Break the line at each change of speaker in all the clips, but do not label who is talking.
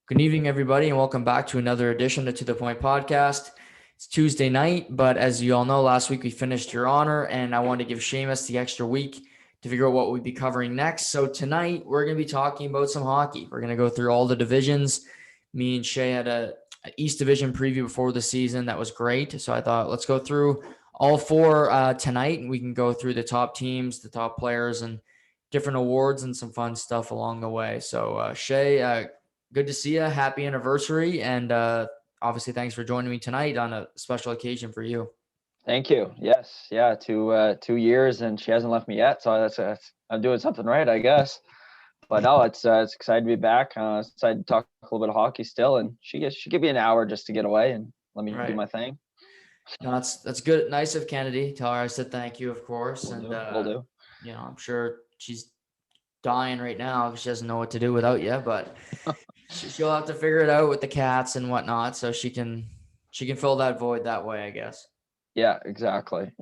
Good evening, everybody, and welcome back to another edition of To The Point podcast. It's Tuesday night, but as you all know, last week we finished Your Honor, and I wanted to give Shamus the extra week to figure out what we'd be covering next. So tonight, we're going to be talking about some hockey. We're going to go through all the divisions. Me and Shay had an East Division preview before the season. That was great. So I thought, let's go through all four tonight, and we can go through the top teams, the top players, and different awards and some fun stuff along the way. So Shay, good to see you. Happy anniversary. And obviously, thanks for joining me tonight on a special occasion for you.
Thank you. Yes. Yeah. 2 years and she hasn't left me yet. So that's I'm doing something right, I guess. But no, it's excited to be back. Excited to talk a little bit of hockey still. And she give me an hour just to get away and let me do my thing.
No, that's good. Nice of Kennedy. Tell her I said thank you, of course.
Will do.
You know, I'm sure she's dying right now because she doesn't know what to do without you, but she'll have to figure it out with the cats and whatnot, so she can fill that void that way, I guess.
Yeah, exactly.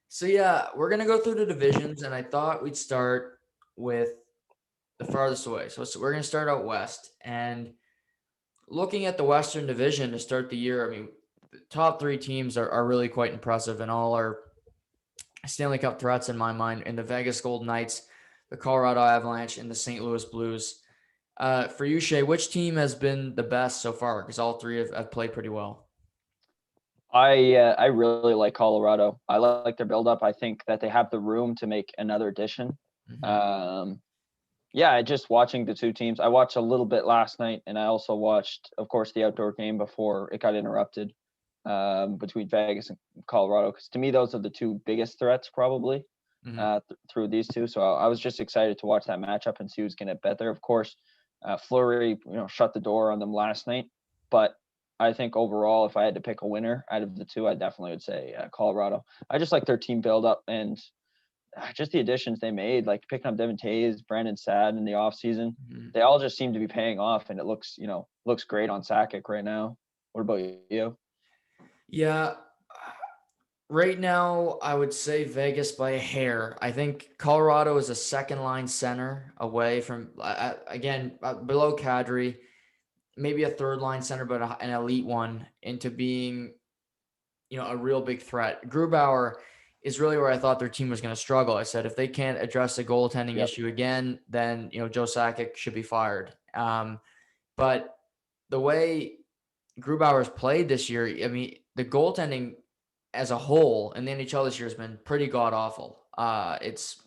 So yeah, we're gonna go through the divisions, and I thought we'd start with the farthest away. So we're gonna start out west, and looking at the Western Division to start the year. I mean, the top three teams are really quite impressive, and all are Stanley Cup threats in my mind, in the Vegas Golden Knights, the Colorado Avalanche, and the St. Louis Blues. For you, Shay, which team has been the best so far? Because all three have played pretty well.
I really like Colorado. I like their build-up. I think that they have the room to make another addition. Mm-hmm. Yeah, just watching the two teams. I watched a little bit last night, and I also watched, of course, the outdoor game before it got interrupted between Vegas and Colorado. Because to me, those are the two biggest threats probably through these two. So I was just excited to watch that matchup and see who's going to bet there. Of course, Fleury, shut the door on them last night. But I think overall, if I had to pick a winner out of the two, I definitely would say Colorado. I just like their team build-up and just the additions they made, like picking up Devin Taves, Brandon Saad in the offseason. Mm-hmm. They all just seem to be paying off, and it looks great on Sakic right now. What about you?
Yeah, right now I would say Vegas by a hair. I think Colorado is a second-line center away from, again, below Kadri, maybe a third-line center, but an elite one, into being, a real big threat. Grubauer is really where I thought their team was going to struggle. I said, if they can't address the goaltending issue again, then, Joe Sakic should be fired. But the way Grubauer's played this year, I mean, the goaltending as a whole in the NHL this year has been pretty god-awful. It's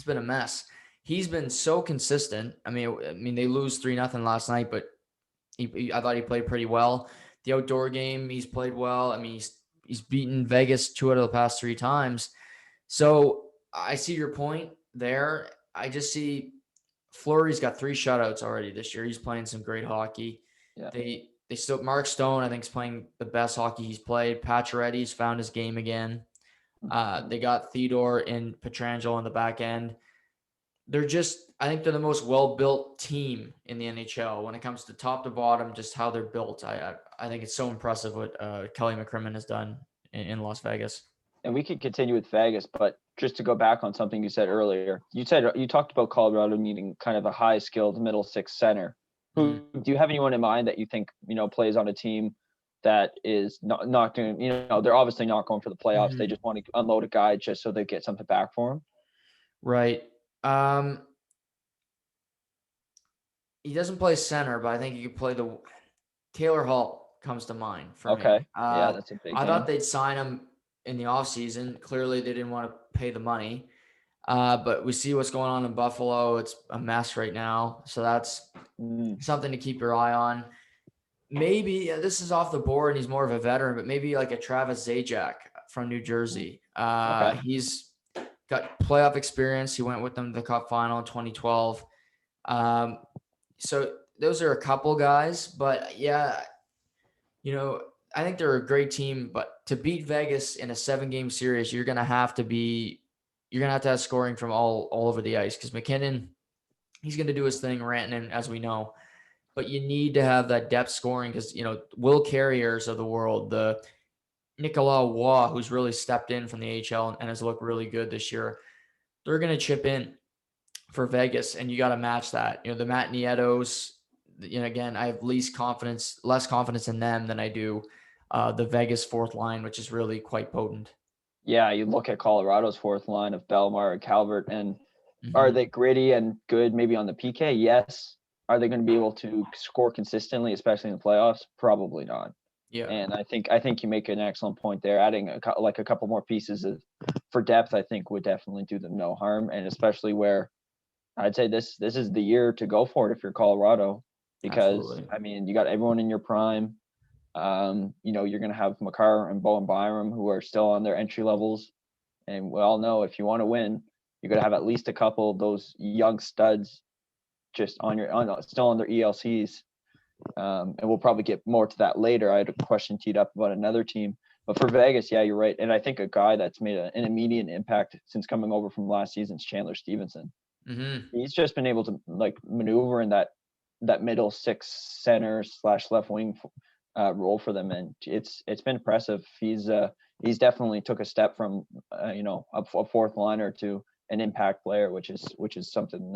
been a mess. He's been so consistent. I mean, they lose 3-0 last night, but I thought he played pretty well. The outdoor game, he's played well. I mean, he's beaten Vegas 2 out of the past 3 times. So I see your point there. I just see Fleury's got 3 shutouts already this year. He's playing some great hockey. Yeah. They still, Mark Stone, I think, is playing the best hockey he's played. Pacioretty's found his game again. They got Theodore and Pietrangelo in the back end. I think they're the most well-built team in the NHL when it comes to top to bottom, just how they're built. I think it's so impressive what Kelly McCrimmon has done in Las Vegas.
And we could continue with Vegas, but just to go back on something you said earlier, you talked about Colorado needing kind of a high-skilled middle six center. Do you have anyone in mind that you think plays on a team that is not doing? They're obviously not going for the playoffs. Mm-hmm. They just want to unload a guy just so they get something back for him.
Right. He doesn't play center, but I think he could play the Taylor Hall comes to mind for me.
Yeah, that's a big
I thought they'd sign him in the offseason. Clearly, they didn't want to pay the money. But we see what's going on in Buffalo. It's a mess right now. So that's something to keep your eye on. Maybe this is off the board and he's more of a veteran, but maybe like a Travis Zajac from New Jersey. He's got playoff experience. He went with them to the Cup final in 2012. So those are a couple guys, but yeah, I think they're a great team, but to beat Vegas in a 7-game series, you're going to have to have scoring from all over the ice, because McKinnon, he's going to do his thing, Rantanen, as we know, but you need to have that depth scoring because, Will Carriers of the world, the Nicolas Waugh, who's really stepped in from the AHL and has looked really good this year, they're going to chip in for Vegas, and you got to match that. The Matt Niettos, again, I have less confidence in them than I do the Vegas fourth line, which is really quite potent.
Yeah, you look at Colorado's fourth line of Bellemare and Calvert, and are
Hmm.
they gritty and good maybe on the PK? Yes. Are they going to be able to score consistently, especially in the playoffs? Probably not.
Yeah,
And I think you make an excellent point there. Adding a couple more pieces for depth, I think would definitely do them no harm, and especially where I'd say this is the year to go for it if you're Colorado, because
absolutely.
I mean you got everyone in your prime. You're going to have Makar and Bowen Byram who are still on their entry levels, and we all know if you want to win, you're going to have at least a couple of those young studs just still on their ELCs. And we'll probably get more to that later. I had a question teed up about another team, but for Vegas, yeah, you're right. And I think a guy that's made an immediate impact since coming over from last season's Chandler Stevenson.
Hmm.
He's just been able to like maneuver in that middle six center / left wing role for them, and it's been impressive. He's definitely took a step from a fourth liner to an impact player, which is something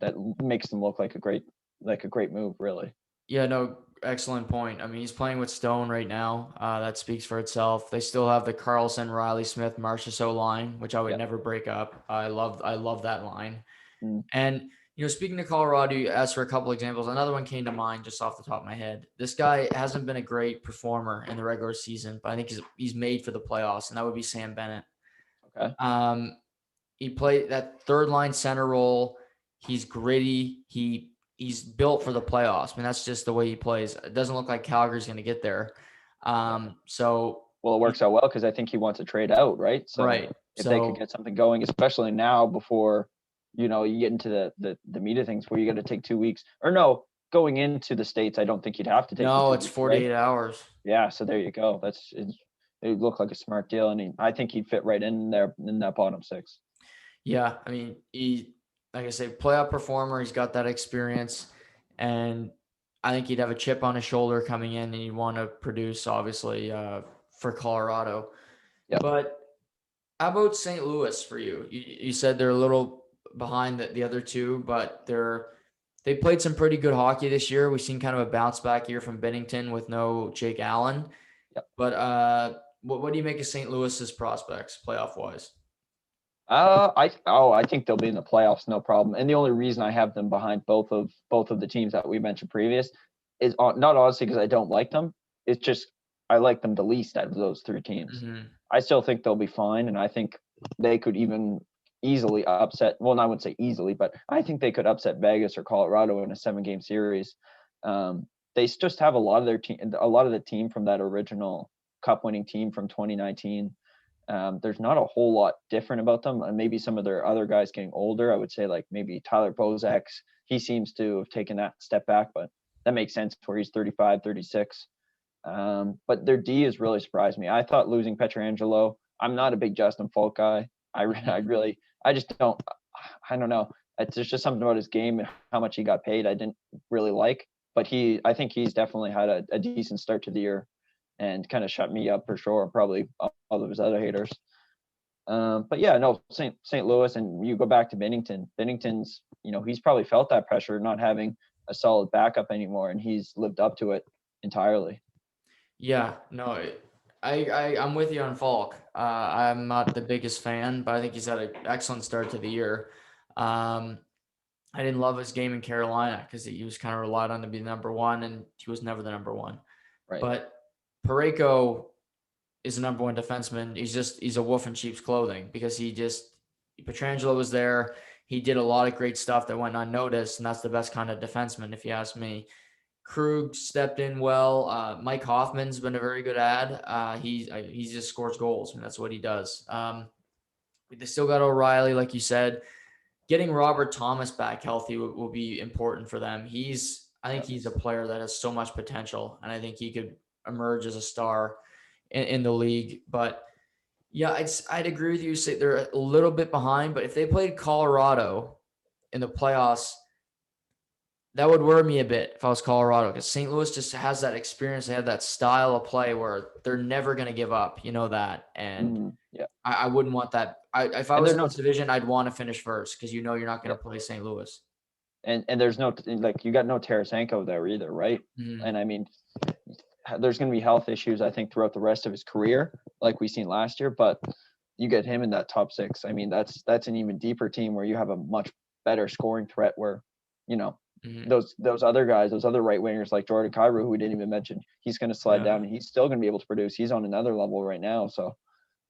that makes them look like a great move, really.
Yeah, no, excellent point. I mean, he's playing with Stone right now. That speaks for itself. They still have the Carlson, Riley Smith, Marchessault line, which I would
Yeah.
never break up. I love that line.
Mm.
And speaking to Colorado, you asked for a couple examples. Another one came to mind just off the top of my head. This guy hasn't been a great performer in the regular season, but I think he's made for the playoffs, and that would be Sam Bennett.
Okay.
Um, he played that third line center role. He's gritty. He's built for the playoffs. I mean, that's just the way he plays. It doesn't look like Calgary's going to get there. So
Well, it works out well because I think he wants to trade out, right? So
right.
if they could
So
get something going, especially now before you get into the meat of things where you got to take 2 weeks, or no, going into the States, I don't think you'd have to take the
no,
two
it's
weeks, right?
48 hours.
Yeah, so there you go. It looked like a smart deal, and I think he'd fit right in there in that bottom six.
Yeah, I mean, like I say, playoff performer. He's got that experience, and I think he'd have a chip on his shoulder coming in, and he'd want to produce, obviously, for Colorado.
Yeah.
But how about St. Louis for you? You said they're a little behind the other two, but they played some pretty good hockey this year. We've seen kind of a bounce back here from Bennington with no Jake Allen.
Yep.
But what do you make of St. Louis's prospects playoff wise?
I think they'll be in the playoffs, no problem. And the only reason I have them behind both of the teams that we mentioned previous is not honestly because I don't like them. It's just I like them the least out of those three teams.
Mm-hmm.
I still think they'll be fine, and I think they could even easily upset. Well, I wouldn't say easily, but I think they could upset Vegas or Colorado in a 7-game series. They just have a lot of the team from that original Cup-winning team from 2019. There's not a whole lot different about them. And maybe some of their other guys getting older. I would say like maybe Tyler Bozak. He seems to have taken that step back, but that makes sense where he's 35, 36. But their D has really surprised me. I thought losing Pietrangelo. I'm not a big Justin Folk guy. I just don't. I don't know. There's just something about his game and how much he got paid I didn't really like. But I think he's definitely had a decent start to the year and kind of shut me up for sure. Probably all of his other haters. But yeah, no, St. Louis, and you go back to Bennington. Bennington's, he's probably felt that pressure not having a solid backup anymore, and he's lived up to it entirely.
Yeah, no, I'm with you on Falk. I'm not the biggest fan, but I think he's had an excellent start to the year. Um, I didn't love his game in Carolina because he was kind of relied on to be number one, and he was never the number one.
Right.
But Parayko is the number one defenseman. He's a wolf in sheep's clothing because Pietrangelo was there. He did a lot of great stuff that went unnoticed, and that's the best kind of defenseman, if you ask me. Krug stepped in well. Mike Hoffman's been a very good ad. He just scores goals. I mean, that's what he does. They still got O'Reilly, like you said. Getting Robert Thomas back healthy will be important for them. I think he's a player that has so much potential, and I think he could emerge as a star in the league. But yeah, I'd agree with you. Say they're a little bit behind, but if they played Colorado in the playoffs, that would worry me a bit if I was Colorado, because St. Louis just has that experience. They have that style of play where they're never going to give up. You know that, and
Yeah.
I wouldn't want that. If I
And
was
they're
in
not.
this division, I'd want to finish first because you're not going
Yeah.
to play St. Louis.
and there's no, like, you got no Tarasenko there either, right?
Mhm.
And I mean, there's going to be health issues, I think, throughout the rest of his career, like we seen last year. But you get him in that top six. I mean, that's an even deeper team where you have a much better scoring threat. Where, you know,
Mhm.
those other guys, those other right wingers like Jordan Kyrou, who we didn't even mention, he's going to slide down, and he's still going to be able to produce. He's on another level right now. So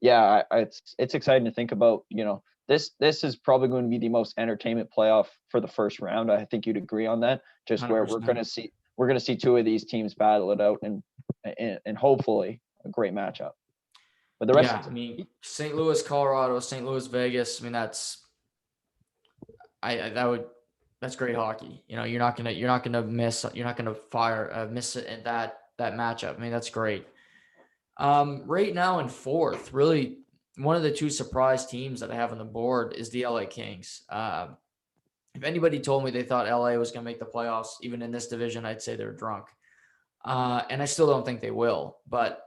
yeah, it's exciting to think about. You know, this is probably going to be the most entertainment playoff for the first round. I think you'd agree on that. Just where we're
100%.
going to see two of these teams battle it out, and hopefully a great matchup. But the rest,
Yeah, I mean, St. Louis, Colorado, St. Louis, Vegas. I mean, that's that's great hockey. You know, you're not gonna miss miss it in that matchup. I mean, that's great. Right now in fourth, really one of the two surprise teams that I have on the board is the LA Kings. If anybody told me they thought LA was going to make the playoffs, even in this division, I'd say they're drunk. And I still don't think they will, but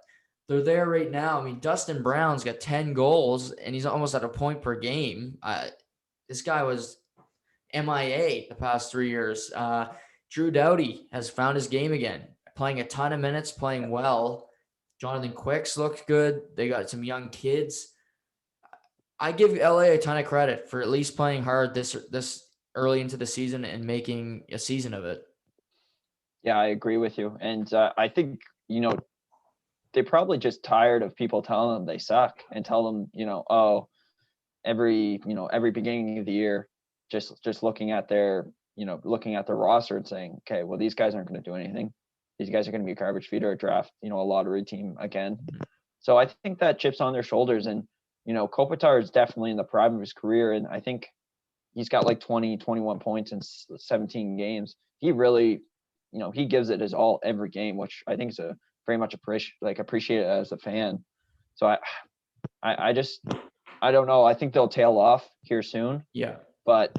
they're there right now. I mean, Dustin Brown's got 10 goals and he's almost at a point per game. This guy was MIA the past 3 years. Drew Doughty has found his game again, playing a ton of minutes, playing well. Jonathan Quick's looked good. They got some young kids. I give LA a ton of credit for at least playing hard this early into the season and making a season of it.
yeah, I agree with you, and I think, you know, they're probably just tired of people telling them they suck and tell them, you know, oh, every beginning of the year, just looking at their, looking at their roster and saying, okay, well, these guys aren't going to do anything. These guys are going to be a garbage feeder, a draft, a lottery team again. So I think that chips on their shoulders. And, Kopitar is definitely in the prime of his career. And I think he's got like 20, 21 points in 17 games. He really, he gives it his all every game, which I think is a very much appreciated as a fan. So I don't know. I think they'll tail off here soon.
Yeah.
But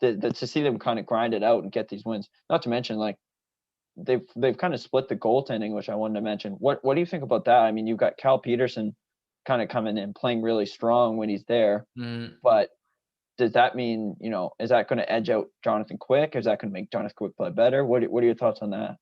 to see them kind of grind it out and get these wins, not to mention, like, they've kind of split the goaltending, which I wanted to mention. What do you think about that? I mean, you've got Cal Peterson kind of coming in playing really strong when he's there, but does that mean, is that going to edge out Jonathan Quick? Is that going to make Jonathan Quick play better? What are your thoughts on that?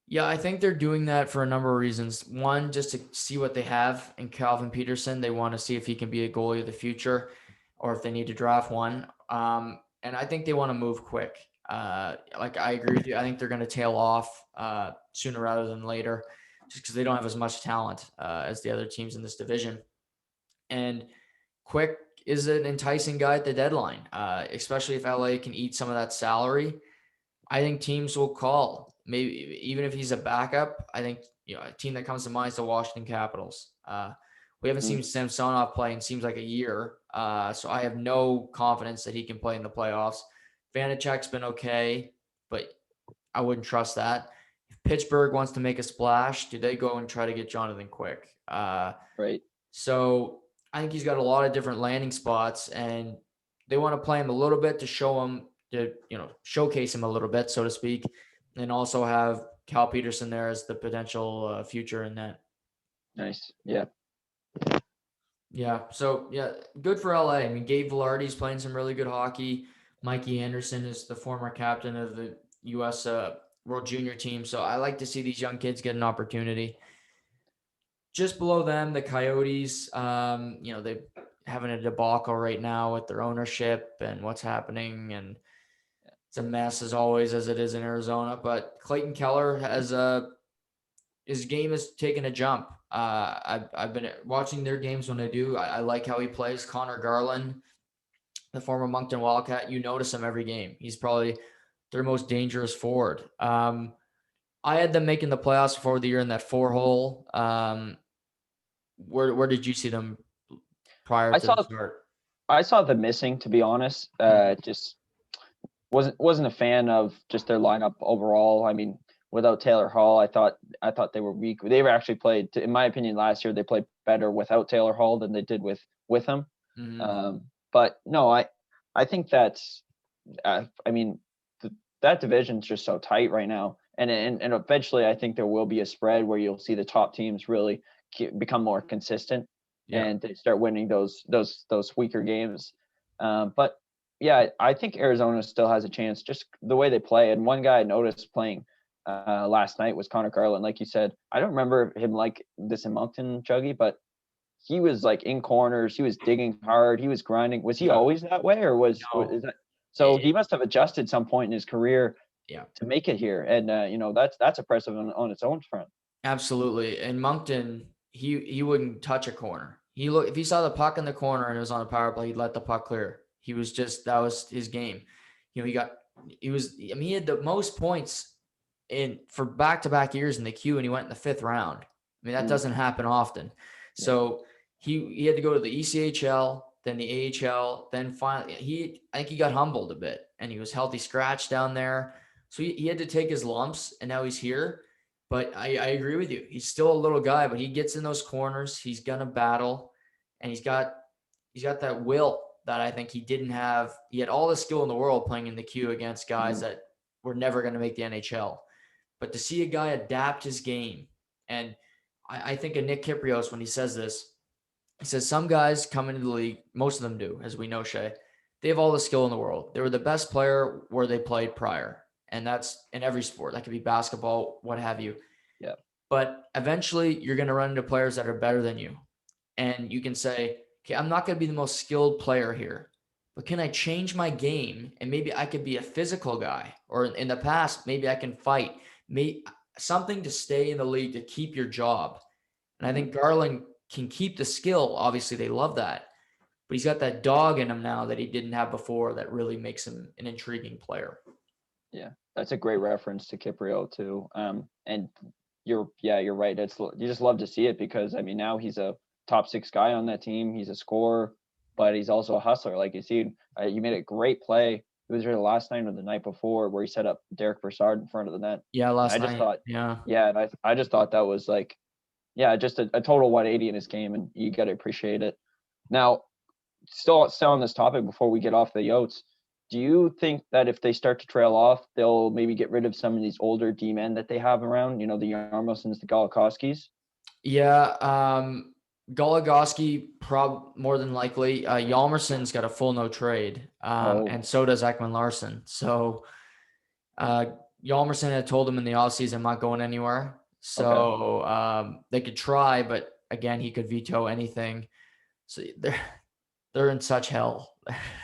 Yeah, I think they're doing that for a number of reasons. One, just to see what they have in Calvin Peterson. They want to see if he can be a goalie of the future or if they need to draft one. And I think they want to move quick. Like, I agree with you. I think they're going to tail off sooner rather than later just because they don't have as much talent as the other teams in this division. And Quick is an enticing guy at the deadline, especially if LA can eat some of that salary. I think teams will call, maybe even if he's a backup. I think, a team that comes to mind is the Washington Capitals. We haven't seen Samsonov play in seems like a year, so I have no confidence that he can play in the playoffs. Vanacek's been okay, but I wouldn't trust that. If Pittsburgh wants to make a splash, do they go and try to get Jonathan Quick?
Right.
So I think he's got a lot of different landing spots, and they want to play him a little bit to show him, to showcase him a little bit, so to speak, and also have Cal Peterson there as the potential future in that.
Nice. Yeah.
Yeah. So yeah, good for LA. I mean, Gabe Velarde's playing some really good hockey. Mikey Anderson is the former captain of the U.S. World Junior team. So I like to see these young kids get an opportunity. Just below them, the Coyotes, they're having a debacle right now with their ownership and what's happening, and it's a mess as always, as it is in Arizona. But Clayton Keller his game has taken a jump. I've been watching their games when I do. I like how he plays. Connor Garland, the former Moncton Wildcat, you notice him every game. He's probably their most dangerous forward. I had them making the playoffs before the year in that 4-hole. Where did you see them prior to the start?
I saw the missing, to be honest. Just wasn't a fan of just their lineup overall. I mean, without Taylor Hall, I thought they were weak. They were actually played, in my opinion, last year they played better without Taylor Hall than they did with him. But no, I think that's I mean, that division's just so tight right now, and eventually I think there will be a spread where you'll see the top teams really become more consistent, and they start winning those weaker games. But I think Arizona still has a chance, just the way they play. And one guy I noticed playing last night was Connor Garland. Like you said, I don't remember him like this in Moncton, Chuggy, but he was like in corners. He was digging hard. He was grinding. Was he always that way, or is that? So he must have adjusted some point in his career to make it here. And that's impressive on its own front.
Absolutely. And Moncton, he wouldn't touch a corner. If he saw the puck in the corner and it was on a power play, he'd let the puck clear. That was his game. He had the most points for back-to-back years in the queue, and he went in the 5th round. I mean, that doesn't happen often. So he had to go to the ECHL, then the AHL, then finally I think he got humbled a bit, and he was healthy scratch down there. So he had to take his lumps, and now he's here. But I agree with you. He's still a little guy, but he gets in those corners. He's gonna battle, and he's got that will that I think he didn't have. He had all the skill in the world playing in the queue against guys that were never going to make the NHL. But to see a guy adapt his game, and I think of Nick Kyprios when he says this, he says some guys come into the league, most of them do, as we know, Shay, they have all the skill in the world. They were the best player where they played prior. And that's in every sport. That could be basketball, what have you.
Yeah.
But eventually you're going to run into players that are better than you. And you can say, okay, I'm not going to be the most skilled player here, but can I change my game? And maybe I could be a physical guy, or in the past, maybe I can fight, something to stay in the league to keep your job. And I think Garland can keep the skill. Obviously they love that, but he's got that dog in him now that he didn't have before that really makes him an intriguing player.
Yeah, that's a great reference to Kyprio too. And you're right. You just love to see it because, I mean, now he's a top 6 guy on that team. He's a scorer, but he's also a hustler. Like you see, you made a great play. It was either last night or the night before where he set up Derek Brassard in front of the net.
Yeah, last night.
And I just thought that was like, just a total 180 in his game, and you got to appreciate it. Now, still on this topic before we get off the Yotes, do you think that if they start to trail off, they'll maybe get rid of some of these older D-men that they have around, the Yarmosens, the Goligoskis?
Yeah, Goligoski more than likely. Hjalmarsson's got a full no trade, and so does Ekman Larson. So Hjalmarsson had told him in the offseason, I'm not going anywhere. So they could try, but again, he could veto anything. So they're in such hell.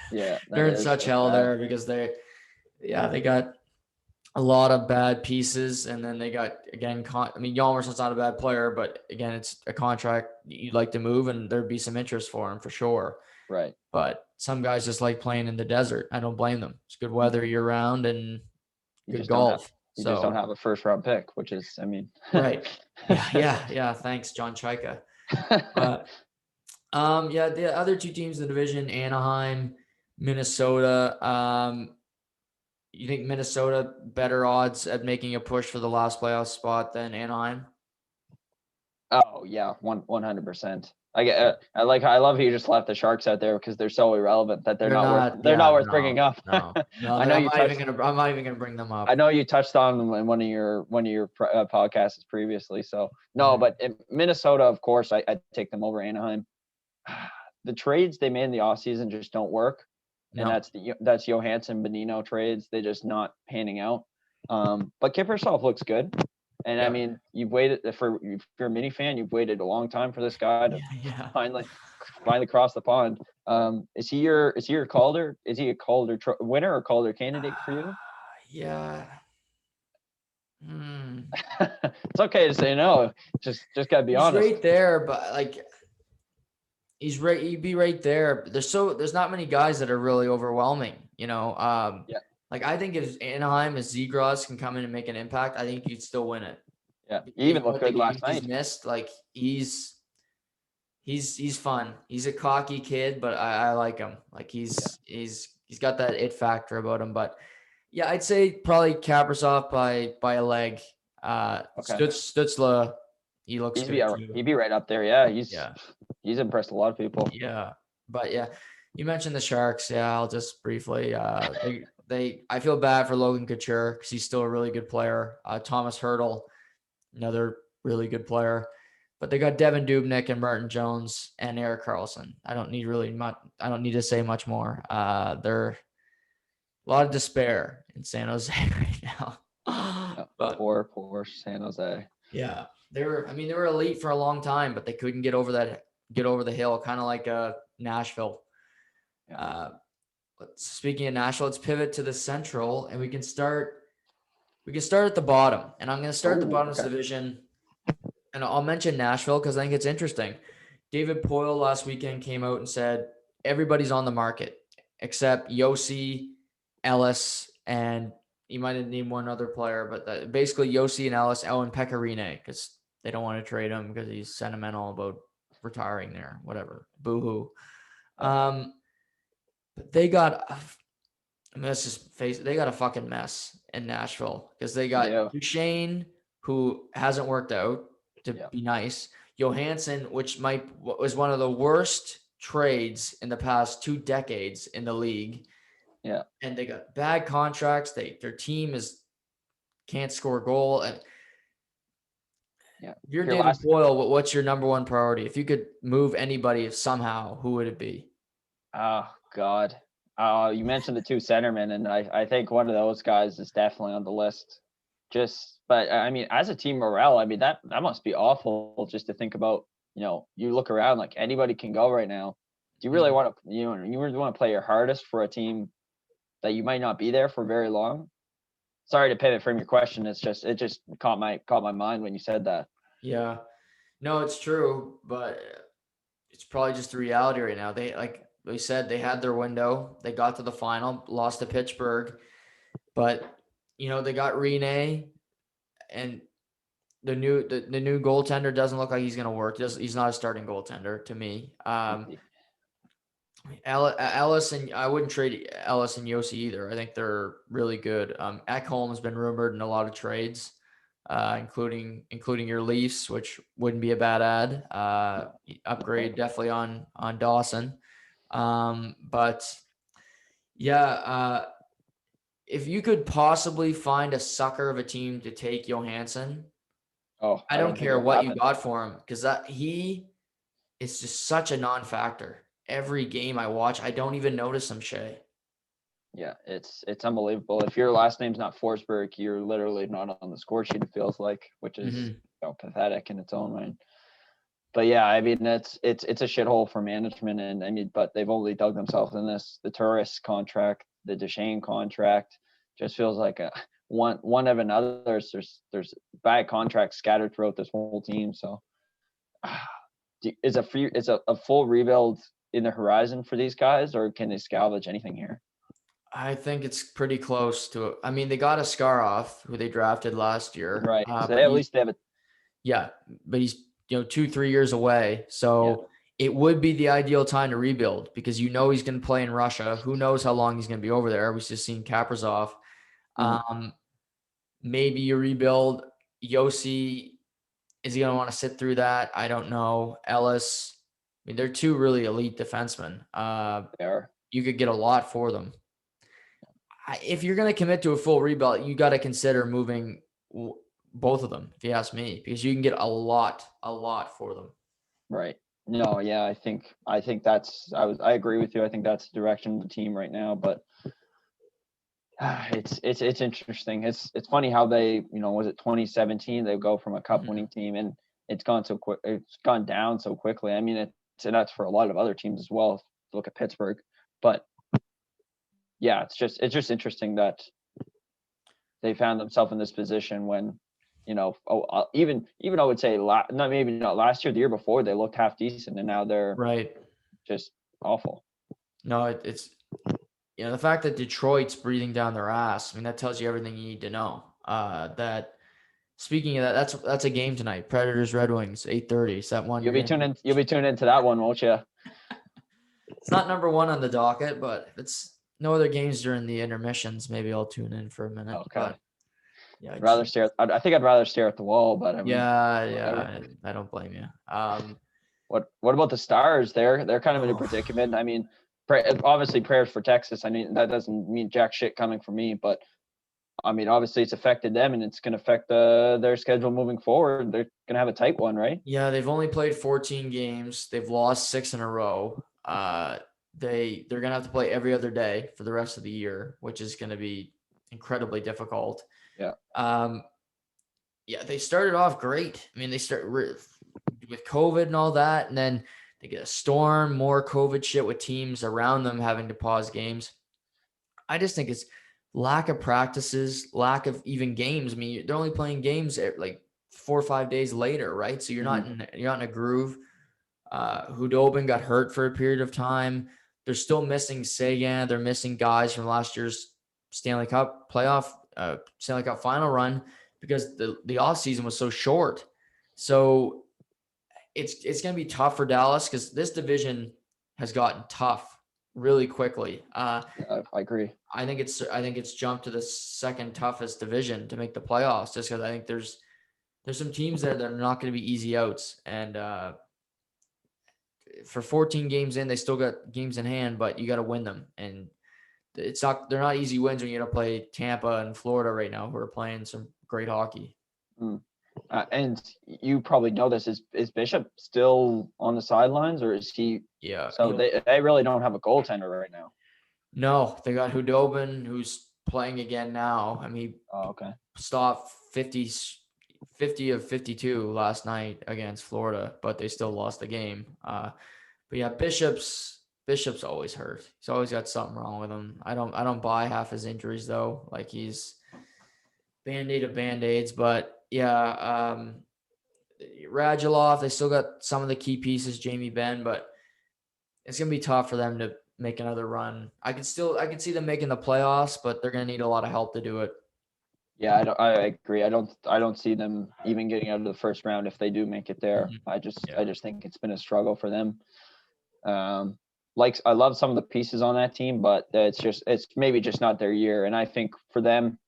Yeah,
they're in such hell there because they got a lot of bad pieces, and then they got Hjalmarsson's not a bad player, but again, it's a contract you'd like to move, and there'd be some interest for him for sure.
Right.
But some guys just like playing in the desert. I don't blame them. It's good weather year round and good golf.
You just don't have a first round pick, which is,
right. Yeah. Thanks, John Chaika. The other 2 teams in the division, Anaheim, Minnesota. You think Minnesota better odds at making a push for the last playoff spot than Anaheim?
Oh yeah, 100%. I love how you just left the Sharks out there because they're so irrelevant that they're not worth bringing up.
No, I'm not even gonna bring them up.
I know you touched on them in one of your podcasts previously. So no, but in Minnesota, of course, I take them over Anaheim. The trades they made in the offseason just don't work. And that's Johansson Bonino trades. They're just not panning out. But Kiprusoff looks good. And I mean, you've waited if you're a mini fan, you've waited a long time for this guy to finally cross the pond. Is he your Calder? Is he a Calder winner or Calder candidate for you?
Yeah.
It's okay to say no. Just gotta be honest.
He's right there, but he'd be right there. There's not many guys that are really overwhelming, Like, I think if Anaheim as Zegras can come in and make an impact, I think you'd still win it.
Yeah, he even looked good last night.
He's missed. Like, he's fun. He's a cocky kid, but I like him. Like, he's got that it factor about him. But yeah, I'd say probably Kaprizov by a leg. Stützle, he looks good too.
He'd be right up there. Yeah, he's impressed a lot of people.
Yeah, but yeah, you mentioned the Sharks. Yeah, I'll just briefly. I feel bad for Logan Couture because he's still a really good player. Thomas Hertl, another really good player. But they got Devin Dubnyk and Martin Jones and Erik Karlsson. I don't need to say much more. They're lot of despair in San Jose right now. But
Poor San Jose.
yeah, they were elite for a long time, but they couldn't get over the hill, kind of like Nashville.
Yeah.
Speaking of Nashville, let's pivot to the Central, and we can start at the bottom. And I'm going to start at the bottom of this division, and I'll mention Nashville because I think it's interesting. David Poile last weekend came out and said everybody's on the market except Yossi, Ellis, and you might have named one other player, but basically Yossi and Ellis, and Pekka Rinne, because they don't want to trade him because he's sentimental about retiring there, whatever. Boo-hoo. But they got, let's just face it, they got a fucking mess in Nashville because they got Duchesne, who hasn't worked out, to be nice. Johansson, which was one of the worst trades in the past 2 decades in the league.
Yeah.
And they got bad contracts. Their team can't score a goal. And you're David Poile. What's your number one priority? If you could move anybody somehow, who would it be?
Oh God. You mentioned the 2 centermen, and I think one of those guys is definitely on the list. But I mean, as a team morale, I mean, that must be awful just to think about. You look around, like anybody can go right now. Do you really want to, you really want to play your hardest for a team that you might not be there for very long? Sorry to pivot from your question. It just caught my mind when you said that.
Yeah, no, it's true, but it's probably just the reality right now. They, like we said, they had their window. They got to the final, lost to Pittsburgh, but they got Rinne, and the new goaltender doesn't look like he's going to work. He's not a starting goaltender to me. Ellis, and I wouldn't trade Ellis and Yossi either. I think they're really good. Ekholm has been rumored in a lot of trades, including your Leafs, which wouldn't be a bad ad. Upgrade definitely on Dawson. But yeah, if you could possibly find a sucker of a team to take Johansson, I don't care what you got for him, because he is just such a non-factor. Every game I watch, I don't even notice him, Shay.
Yeah, it's unbelievable. If your last name's not Forsberg, you're literally not on the score sheet, it feels like, which is pathetic in its own right. But yeah, I mean, it's a shithole for management, and I mean, but they've only dug themselves in this. The Turris contract, the Duchesne contract, just feels like one of another. There's bad contracts scattered throughout this whole team. So, is a full rebuild in the horizon for these guys, or can they salvage anything here?
I think it's pretty close to it. I mean, they got Askarov, who they drafted last year.
Right. So at least they have
but he's 2-3 years away. So it would be the ideal time to rebuild, because he's going to play in Russia. Who knows how long he's going to be over there? We've just seen Kaprizov. Maybe you rebuild. Yossi, is he going to want to sit through that? I don't know. Ellis, I mean, they're 2 really elite defensemen.
They are.
You could get a lot for them. If you're going to commit to a full rebuild, you got to consider moving both of them, if you ask me, because you can get a lot for them.
Right. No, yeah, I think that's I agree with you. I think that's the direction of the team right now, but it's interesting. It's funny how they, was it 2017 they go from a cup winning team, and it's gone so quick. It's gone down so quickly. I mean, that's for a lot of other teams as well. If you look at Pittsburgh, but yeah, it's just interesting that they found themselves in this position when, even I would say maybe not last year, the year before they looked half decent, and now they're just awful.
No, it's the fact that Detroit's breathing down their ass. I mean, that tells you everything you need to know. That speaking of that, that's a game tonight. Predators Red Wings 8:30. Is that one?
You'll be tuned into that one, won't you?
It's not number 1 on the docket, but if it's no other games during the intermissions, maybe I'll tune in for a minute.
Okay.
But yeah,
I think I'd rather stare at the wall, but I mean,
I don't blame you.
What about the Stars? They're kind of in a predicament. I mean, obviously prayers for Texas. I mean, that doesn't mean jack shit coming from me, but I mean, obviously it's affected them, and it's going to affect their schedule moving forward. They're going to have a tight one, right?
Yeah, they've only played 14 games. They've lost 6 in a row. they're going to have to play every other day for the rest of the year, which is going to be incredibly difficult.
Yeah.
Yeah, they started off great. I mean, they start with COVID and all that, and then they get a storm, more COVID shit with teams around them having to pause games. I just think it's lack of practices, lack of even games. I mean, they're only playing games at like 4 or 5 days later, right? So you're not in a groove. Hudobin got hurt for a period of time. They're still missing Sagan. They're missing guys from last year's Stanley Cup Stanley Cup final run because the offseason was so short. So it's going to be tough for Dallas because this division has gotten tough really quickly.
I agree.
I think it's jumped to the second toughest division to make the playoffs just because I think there's some teams there that are not going to be easy outs. And for 14 games in, they still got games in hand, but you got to win them. And they're not easy wins when you got to play Tampa and Florida right now, who are playing some great hockey.
And you probably know this. Is Bishop still on the sidelines, or is he?
Yeah.
So they really don't have a goaltender right now.
No, they got Hudobin, who's playing again now. I mean,
okay.
Stopped 50 of 52 last night against Florida, but they still lost the game. But yeah, Bishop's always hurt. He's always got something wrong with him. I don't buy half his injuries though. Like he's Band-Aid of Band-Aids, but yeah, Radulov, they still got some of the key pieces, Jamie Benn, but it's going to be tough for them to make another run. I can see them making the playoffs, but they're going to need a lot of help to do it.
Yeah, I agree. I don't see them even getting out of the first round if they do make it there. I just think it's been a struggle for them. I love some of the pieces on that team, but it's maybe just not their year. And I think for them,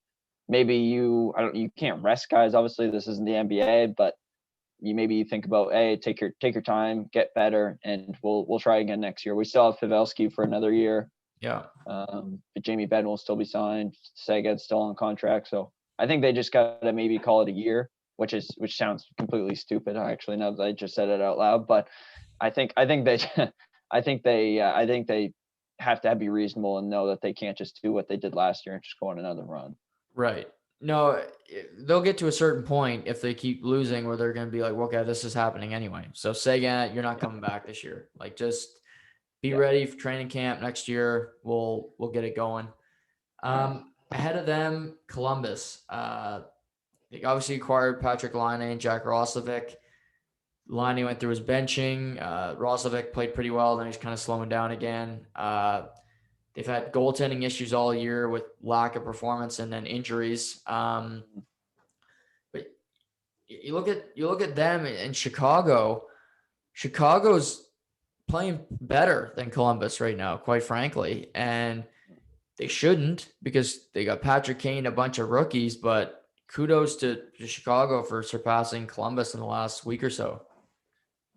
maybe you can't rest guys. Obviously, this isn't the NBA, but you think about, hey, take your time, get better, and we'll try again next year. We still have Pavelski for another year.
Yeah.
But Jamie Benn will still be signed. Sagan's still on contract, so I think they just got to maybe call it a year, which sounds completely stupid. Actually, now that I just said it out loud, but I think they have to be reasonable and know that they can't just do what they did last year and just go on another run.
Right. No, they'll get to a certain point if they keep losing where they're going to be like, okay, this is happening anyway. So Sagan, you're not coming back this year. Like, just be ready for training camp next year. We'll get it going. Ahead of them, Columbus. They obviously acquired Patrick Laine and Jack Roslovic. Laine went through his benching. Roslovic played pretty well. Then he's kind of slowing down again. They've had goaltending issues all year with lack of performance and then injuries. But you look at them in Chicago. Chicago's playing better than Columbus right now, quite frankly, and they shouldn't because they got Patrick Kane, a bunch of rookies. But kudos to Chicago for surpassing Columbus in the last week or so.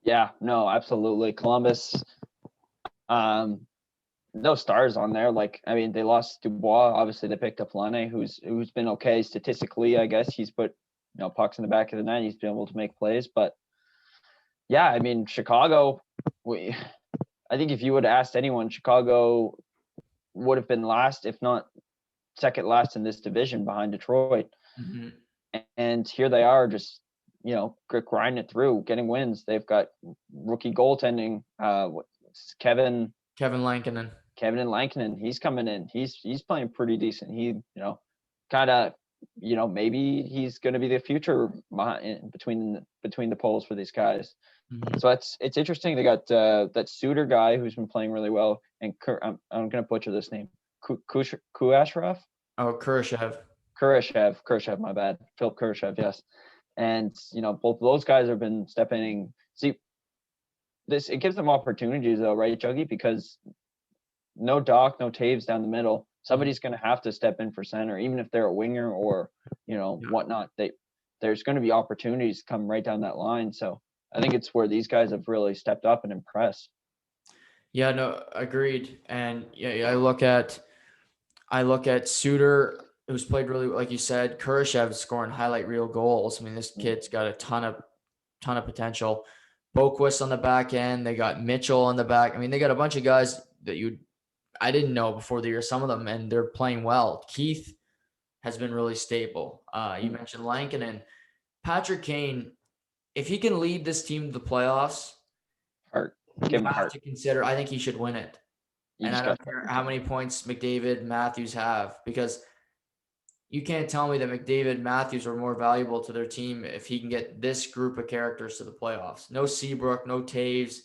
Yeah, no, absolutely. Columbus. No stars on there. They lost Dubois. Obviously, they picked up Laine, who's been okay statistically. I guess he's put pucks in the back of the net. He's been able to make plays. But yeah, I mean, Chicago. I think if you would have asked anyone, Chicago would have been last, if not second last in this division behind Detroit.
Mm-hmm.
And here they are, just grinding it through, getting wins. They've got rookie goaltending. Kevin Lankinen. Kevin Lankinen, he's coming in. He's playing pretty decent. He, kind of, maybe he's going to be the future between the poles for these guys.
Mm-hmm.
So it's interesting. They got that Suter guy who's been playing really well, and I'm going to butcher this name, Kurashev.
Oh,
Kurashev, my bad. Philip Kurashev, yes. And both of those guys have been stepping in. See, it gives them opportunities though, right, Juggy? Because no Doc, no Taves down the middle. Somebody's going to have to step in for center, even if they're a winger or whatnot. There's going to be opportunities come right down that line. So I think it's where these guys have really stepped up and impressed.
Yeah, no, agreed. And yeah, I look at Suter, who's played really, like you said. Kurashev scoring highlight reel goals. I mean, this kid's got a ton of potential. Boquist on the back end. They got Mitchell on the back. I mean, they got a bunch of guys I didn't know before the year, some of them, and they're playing well. Keith has been really stable. You mentioned Lankinen. Patrick Kane, if he can lead this team to the playoffs,
Heart.
you
Give him
have
heart.
to consider, I think he should win it.
You
And I
just
don't
got
care how many points McDavid, Matthews have, because you can't tell me that McDavid, Matthews are more valuable to their team if he can get this group of characters to the playoffs. No Seabrook, no Taves,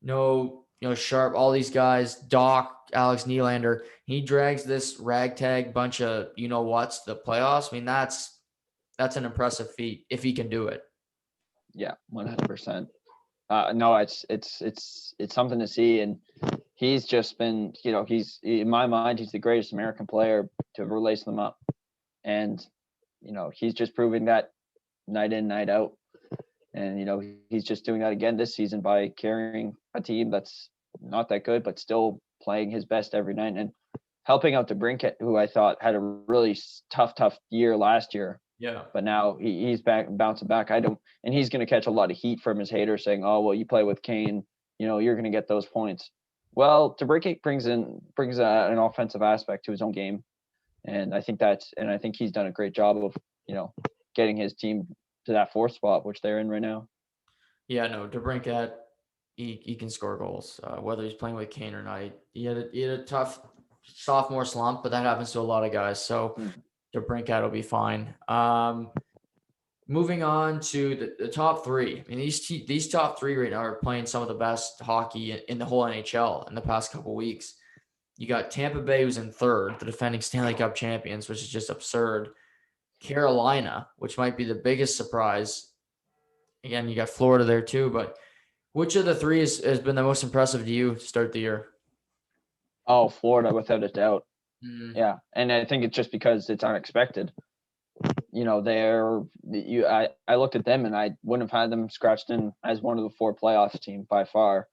no Sharp, all these guys, Doc, Alex Nylander. He drags this ragtag bunch of what's to the playoffs. I mean, that's an impressive feat if he can do it.
Yeah, 100%. No, it's something to see, and he's just been, he's, in my mind, he's the greatest American player to ever lace them up, and he's just proving that night in, night out, and he's just doing that again this season by carrying a team that's not that good, but still playing his best every night and helping out DeBrincat, who I thought had a really tough year last year.
Yeah.
But now he's bouncing back. And he's going to catch a lot of heat from his haters saying, "Oh, well, you play with Kane, you're going to get those points." Well, DeBrincat brings an offensive aspect to his own game, and I think he's done a great job of getting his team to that fourth spot, which they're in right now.
Yeah, no, DeBrincat, he can score goals, whether he's playing with Kane or not. He had a tough sophomore slump, but that happens to a lot of guys. So DeBrincat will be fine. Moving on to the top three. I mean, these top three right now are playing some of the best hockey in the whole NHL in the past couple weeks. You got Tampa Bay, who's in third, the defending Stanley Cup champions, which is just absurd. Carolina, which might be the biggest surprise. Again, you got Florida there too, but which of the three has been the most impressive to you to start the year?
Oh, Florida, without a doubt. Yeah, and I think it's just because it's unexpected. I looked at them and I wouldn't have had them scratched in as one of the four playoffs team by far.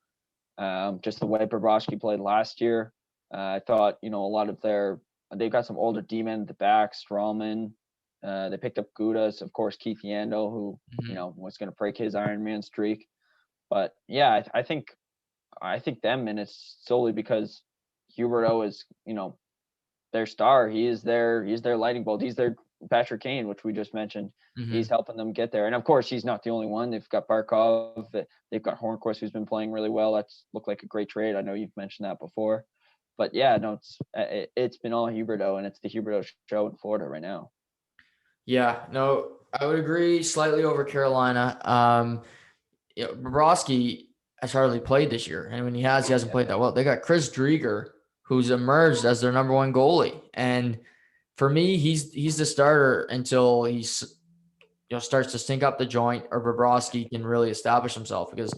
Just the way Bobrovsky played last year, I thought a lot of they've got some older D-men at the back, Strawman. They picked up Gudas, of course, Keith Yandel, who was going to break his Ironman streak. But yeah, I think them, and it's solely because Huberdeau is their star. He's their lightning bolt. He's their Patrick Kane, which we just mentioned. He's helping them get there. And of course, he's not the only one. They've got Barkov. They've got Hornqvist, who's been playing really well. That's looked like a great trade. I know you've mentioned that before. But yeah, no, it's been all Huberdeau, and it's the Huberdeau show in Florida right now.
Yeah, no, I would agree slightly over Carolina. Bobrovsky has hardly played this year, and when he hasn't played that well. They got Chris Driedger, who's emerged as their number one goalie, and for me, he's the starter until he's starts to stink up the joint, or Bobrovsky can really establish himself. Because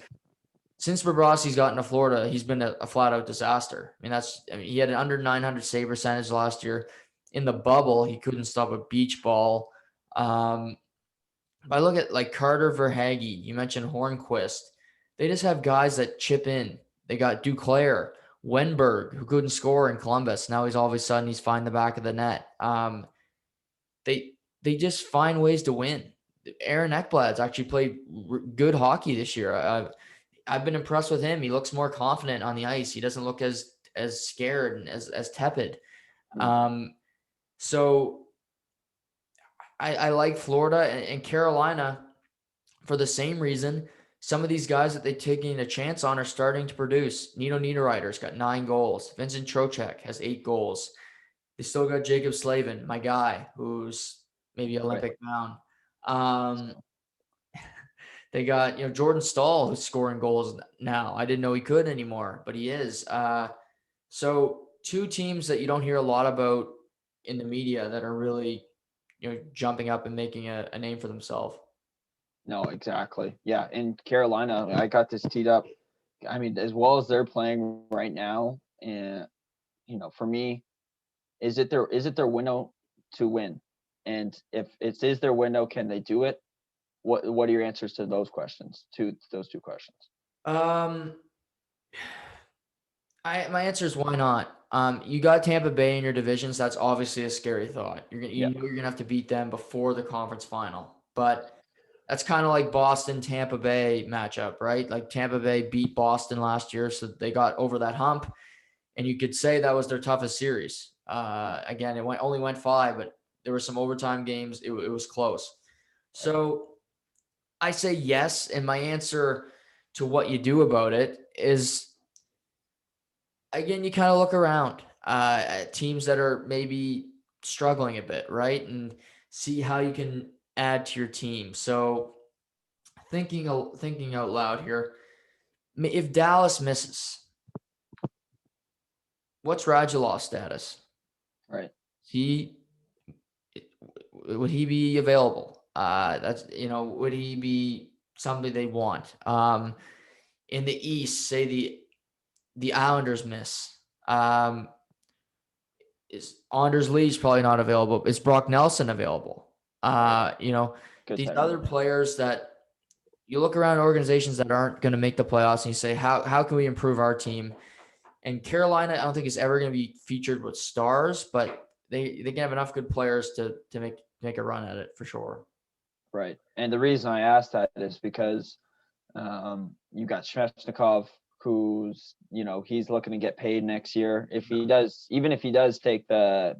since Bobrovsky's gotten to Florida, he's been a flat out disaster. I mean, he had an under 900 save percentage last year. In the bubble, he couldn't stop a beach ball. If I look at like Carter Verhaeghe, you mentioned Hornqvist, they just have guys that chip in. They got Duclair, Wenberg, who couldn't score in Columbus. Now all of a sudden he's finding the back of the net. They just find ways to win. Aaron Ekblad's actually played good hockey this year. I've been impressed with him. He looks more confident on the ice. He doesn't look as scared and as tepid. So I like Florida and Carolina for the same reason. Some of these guys that they're taking a chance on are starting to produce. Nino Niederreiter's got 9 goals. Vincent Trocheck has 8 goals. They still got Jacob Slavin, my guy, who's maybe Olympic bound. They got Jordan Stahl, who's scoring goals now. I didn't know he could anymore, but he is. So 2 teams that you don't hear a lot about in the media that are really jumping up and making a name for themselves.
No, exactly. Yeah, in Carolina, I got this teed up. I mean, as well as they're playing right now, and for me, is it their window to win? And if it is their window, can they do it? What are your answers to those questions? To those 2 questions?
My answer is why not? You got Tampa Bay in your divisions. That's obviously a scary thought. You're gonna have to beat them before the conference final, but that's kind of like Boston Tampa Bay matchup, right? Like Tampa Bay beat Boston last year, so they got over that hump. and you could say that was their toughest series. Again, it only went 5, but there were some overtime games. It was close. So I say yes, and my answer to what you do about it is, again, you kind of look around at teams that are maybe struggling a bit, right? And see how you can add to your team. So thinking out loud here, if Dallas misses, what's Radulov's status?
Right.
Would he be available? Would he be somebody they want? In the East, say the Islanders miss. Is Anders Lee's probably not available? Is Brock Nelson available? These other players that you look around organizations that aren't going to make the playoffs and you say, how can we improve our team? And Carolina, I don't think is ever going to be featured with stars, but they can have enough good players to make a run at it for sure.
Right. And the reason I asked that is because you got Svechnikov, who's, he's looking to get paid next year. Even if he does take the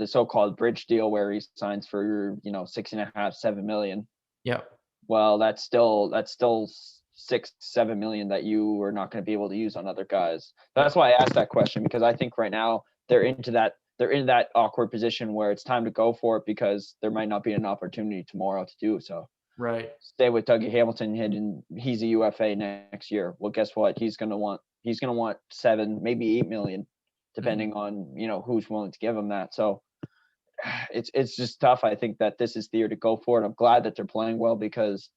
so-called bridge deal where he signs for, $6.5-7 million.
Yeah.
Well, that's still $6-7 million that you are not going to be able to use on other guys. That's why I asked that question, because I think right now they're in that awkward position where it's time to go for it, because there might not be an opportunity tomorrow to do so.
Right.
Stay with Dougie Hamilton, and he's a UFA next year. Well, guess what? He's going to want 7, maybe 8 million, depending on, who's willing to give him that. So it's just tough. I think that this is the year to go for it. I'm glad that they're playing well, because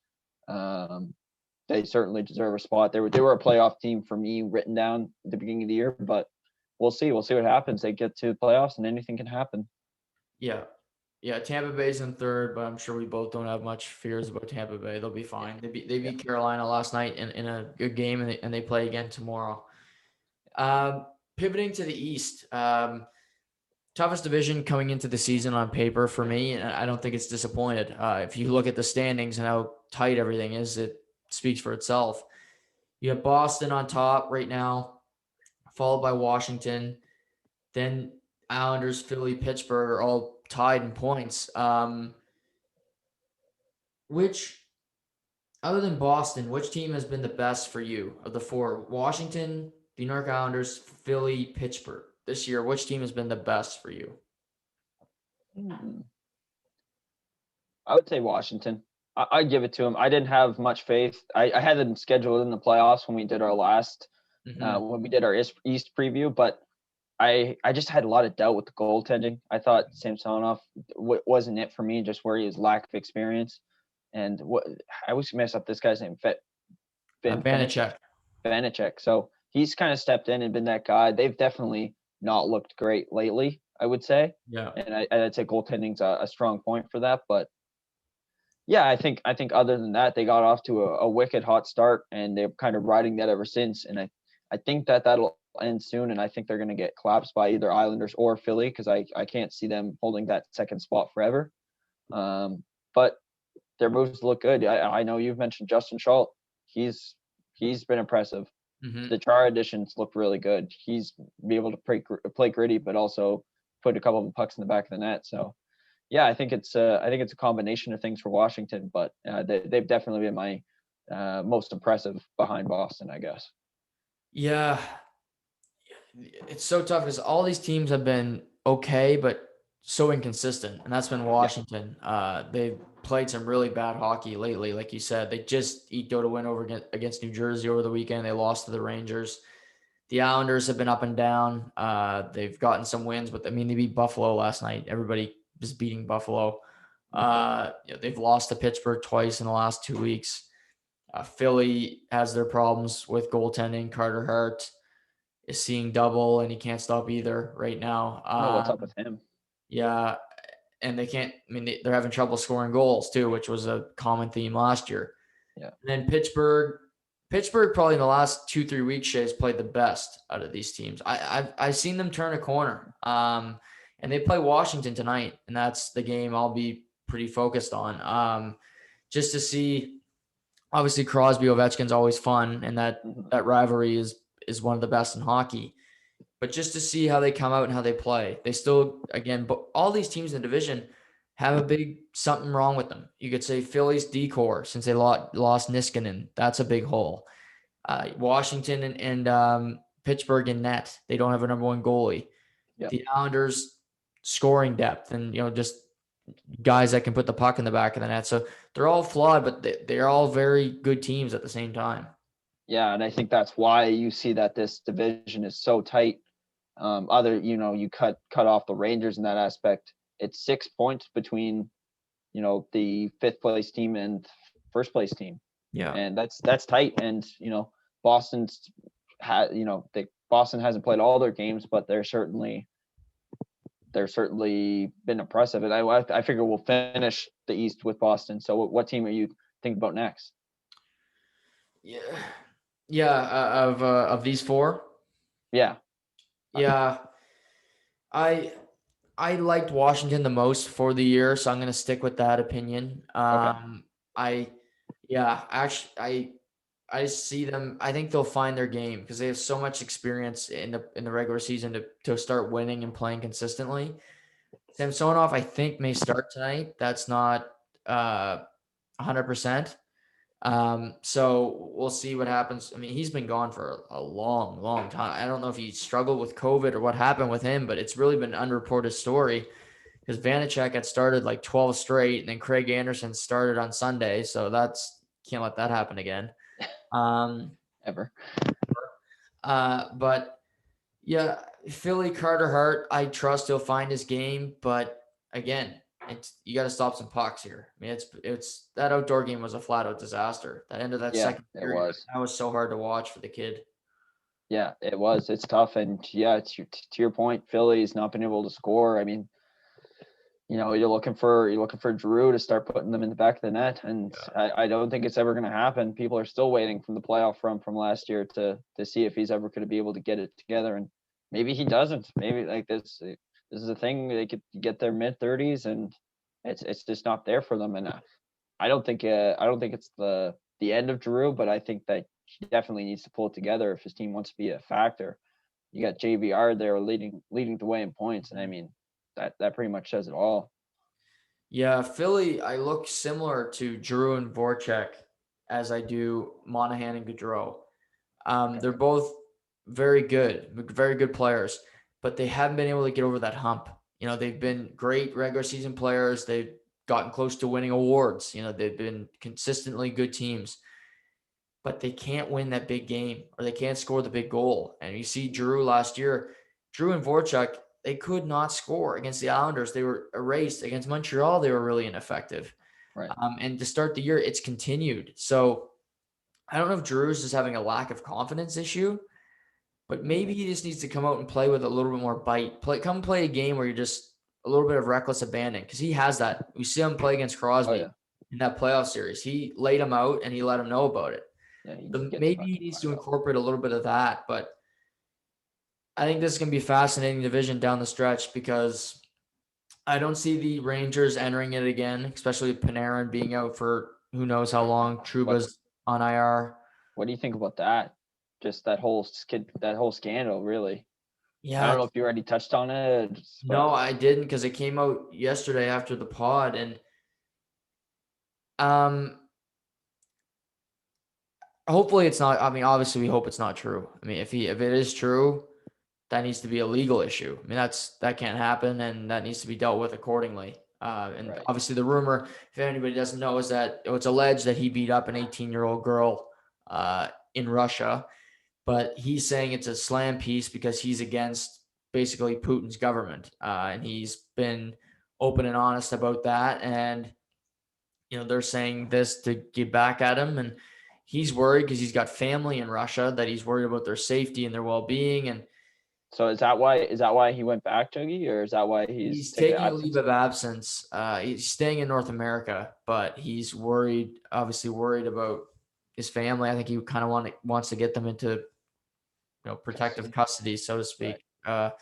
they certainly deserve a spot. They were a playoff team for me written down at the beginning of the year, but we'll see. We'll see what happens. They get to the playoffs and anything can happen.
Yeah. Yeah, Tampa Bay's in third, but I'm sure we both don't have much fears about Tampa Bay. They'll be fine. They beat Carolina last night in a good game, and they play again tomorrow. Pivoting to the East, toughest division coming into the season on paper for me, and I don't think it's disappointed. If you look at the standings and how tight everything is, it speaks for itself. You have Boston on top right now, followed by Washington, then Islanders, Philly, Pittsburgh are all tied in points. Which, other than Boston, which team has been the best for you of the 4? Washington, the New York Islanders, Philly, Pittsburgh. This year, which team has been the best for you?
I would say Washington. I'd give it to them. I didn't have much faith. I had them scheduled in the playoffs when we did our last, when we did our East preview, but I just had a lot of doubt with the goaltending. I thought Samsonov wasn't it for me, just where his lack of experience. And I always mess up this guy's name, Vanacek. So he's kind of stepped in and been that guy. They've definitely not looked great lately, I would say.
Yeah.
And I'd say goaltending's a strong point for that. But yeah, I think other than that, they got off to a wicked hot start, and they're kind of riding that ever since. And I think that'll end soon, and I think they're going to get collapsed by either Islanders or Philly, because I can't see them holding that second spot forever. But their moves look good. I know you've mentioned Justin Schultz. He's been impressive. The Chara additions look really good. He's be able to play gritty, but also put a couple of pucks in the back of the net. So yeah, I think it's a combination of things for Washington, but they've definitely been my most impressive behind Boston, I guess.
Yeah, it's so tough because all these teams have been okay, but so inconsistent, and that's been Washington. They've played some really bad hockey lately, like you said. They just eked out a win against New Jersey over the weekend. They lost to the Rangers. The Islanders have been up and down. They've gotten some wins, but they beat Buffalo last night. Everybody is beating Buffalo. They've lost to Pittsburgh twice in the last 2 weeks. Philly has their problems with goaltending. Carter Hart is seeing double, and he can't stop either right now.
What's up with him?
Yeah, and they can't. They're having trouble scoring goals too, which was a common theme last year.
Yeah.
And then Pittsburgh probably in the last 2-3 weeks, Shay's played the best out of these teams. I've seen them turn a corner. And they play Washington tonight, and that's the game I'll be pretty focused on. Just to see, obviously Crosby Ovechkin's always fun, and that rivalry is one of the best in hockey. but just to see how they come out and how they play. They still, again, but all these teams in the division have a big something wrong with them. You could say Philly's decor since they lost Niskanen. That's a big hole. Washington and Pittsburgh in net. They don't have a number one goalie.
Yep.
The Islanders scoring depth and just guys that can put the puck in the back of the net. So they're all flawed, but they're all very good teams at the same time.
Yeah, and I think that's why you see that this division is so tight. You cut off the Rangers in that aspect. It's 6 points between, the fifth place team and first place team.
Yeah.
And that's tight. And, Boston's Boston hasn't played all their games, but they're certainly been impressive. And I figure we'll finish the East with Boston. So what team are you thinking about next?
Yeah. Of these four.
Yeah.
Yeah. I liked Washington the most for the year, so I'm going to stick with that opinion.
Okay.
I see them. I think they'll find their game because they have so much experience in the regular season to start winning and playing consistently. Samsonov, I think, may start tonight. That's not 100%. So we'll see what happens. I mean, he's been gone for a long, long time. I don't know if he struggled with COVID or what happened with him, but it's really been an unreported story because Vanacek had started like 12 straight, and then Craig Anderson started on Sunday. So can't let that happen again.
Ever.
But yeah, Philly, Carter Hart, I trust he'll find his game, but again, you got to stop some pucks here. I mean, it's that outdoor game was a flat out disaster. That end of that second period, that was so hard to watch for the kid.
Yeah, it was. It's tough, and yeah, to your point, Philly's not been able to score. I mean, you're looking for Drew to start putting them in the back of the net, and I don't think it's ever going to happen. People are still waiting from the playoff run from last year to see if he's ever going to be able to get it together, and maybe he doesn't. Maybe like this is a thing they could get their mid-30s, and it's just not there for them. And I don't think it's the end of Drew, but I think that he definitely needs to pull it together if his team wants to be a factor. You got JVR there leading the way in points, and I mean that pretty much says it all.
Yeah, Philly, I look similar to Drew and Voracek as I do Monahan and Gaudreau. They're both very good players, but they haven't been able to get over that hump. They've been great regular season players. They've gotten close to winning awards. They've been consistently good teams, but they can't win that big game or they can't score the big goal. And you see Drew last year, Drew and Voracek, they could not score against the Islanders. They were erased. Against Montreal, they were really ineffective.
Right.
And to start the year, it's continued. So I don't know if Drew's just having a lack of confidence issue, but maybe he just needs to come out and play with a little bit more bite. Come play a game where you're just a little bit of reckless abandon because he has that. We see him play against Crosby in that playoff series. He laid him out and he let him know about it.
Yeah,
so maybe he needs to incorporate a little bit of that, but I think this is going to be a fascinating division down the stretch because I don't see the Rangers entering it again, especially with Panarin being out for who knows how long. Trouba's on IR.
What do you think about that? Just that whole scandal, really.
Yeah.
I don't know if you already touched on it.
No, I didn't because it came out yesterday after the pod, and hopefully it's not. I mean, obviously we hope it's not true. I mean, if it is true, that needs to be a legal issue. I mean, that can't happen, and that needs to be dealt with accordingly. Obviously the rumor, if anybody doesn't know, is that it's alleged that he beat up an 18-year-old girl in Russia, but he's saying it's a slam piece because he's against basically Putin's government, and he's been open and honest about that. And they're saying this to get back at him, and he's worried because he's got family in Russia that he's worried about their safety and their well-being. And
so is that why he went back, Dougie, or is that why he's
taking a leave of absence? He's staying in North America, but he's obviously worried about his family. I think he kind of wants to get them into protective custody, so to speak. Right.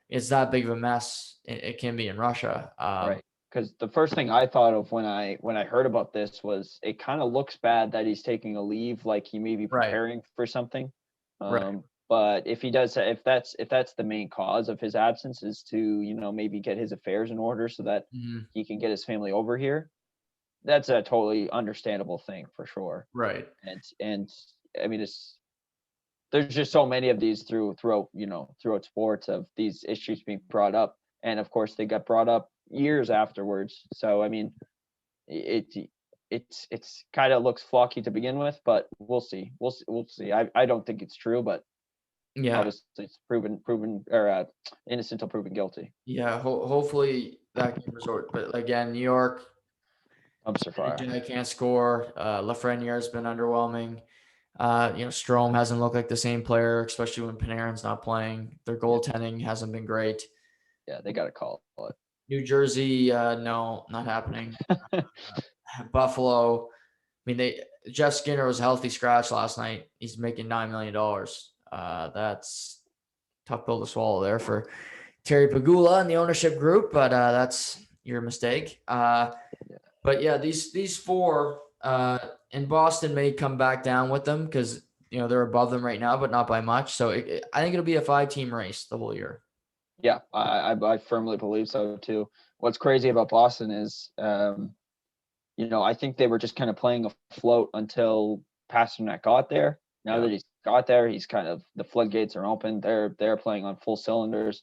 It's that big of a mess. It can be in Russia.
Right. Because the first thing I thought of when I heard about this was it kind of looks bad that he's taking a leave, like he may be preparing for something.
Right.
But if that's the main cause of his absence is to, maybe get his affairs in order so that
Mhm.
he can get his family over here, that's a totally understandable thing for sure.
Right.
And I mean, there's just so many of these throughout sports of these issues being brought up, and of course they got brought up years afterwards. So I mean, it's kind of looks flocky to begin with, but we'll see. I don't think it's true, but
Yeah.
obviously it's proven or innocent until proven guilty.
Yeah. Hopefully that game resort. But again, New York,
Dumpster fire.
I can't score. Lafreniere's been underwhelming. Strome hasn't looked like the same player, especially when Panarin's not playing. Their goaltending hasn't been great.
Yeah, they got to call it.
New Jersey, no, not happening. Buffalo, I mean, Jeff Skinner was a healthy scratch last night. He's making $9 million. That's tough pill to swallow there for Terry Pagula and the ownership group, but that's your mistake. But yeah, these four in Boston may come back down with them because they're above them right now, but not by much. So I think it'll be a 5-team race the whole year.
Yeah, I firmly believe so too. What's crazy about Boston is, I think they were just kind of playing afloat until Pasternak got there. Now that he's got there, he's kind of the floodgates are open. They're playing on full cylinders,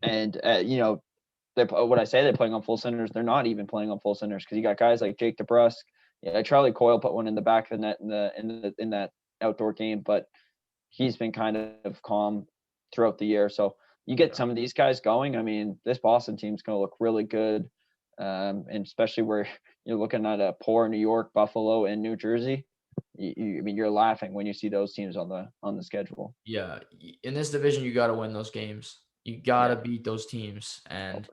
and when I say they're playing on full cylinders, they're not even playing on full cylinders because you got guys like Jake DeBrusk. Yeah, Charlie Coyle put one in the back of the net in that outdoor game, but he's been kind of calm throughout the year. So you get some of these guys going. I mean, this Boston team's going to look really good, and especially where you're looking at a poor New York, Buffalo, and New Jersey. I mean, you're laughing when you see those teams on the schedule.
Yeah, in this division, you got to win those games. You got to beat those teams, and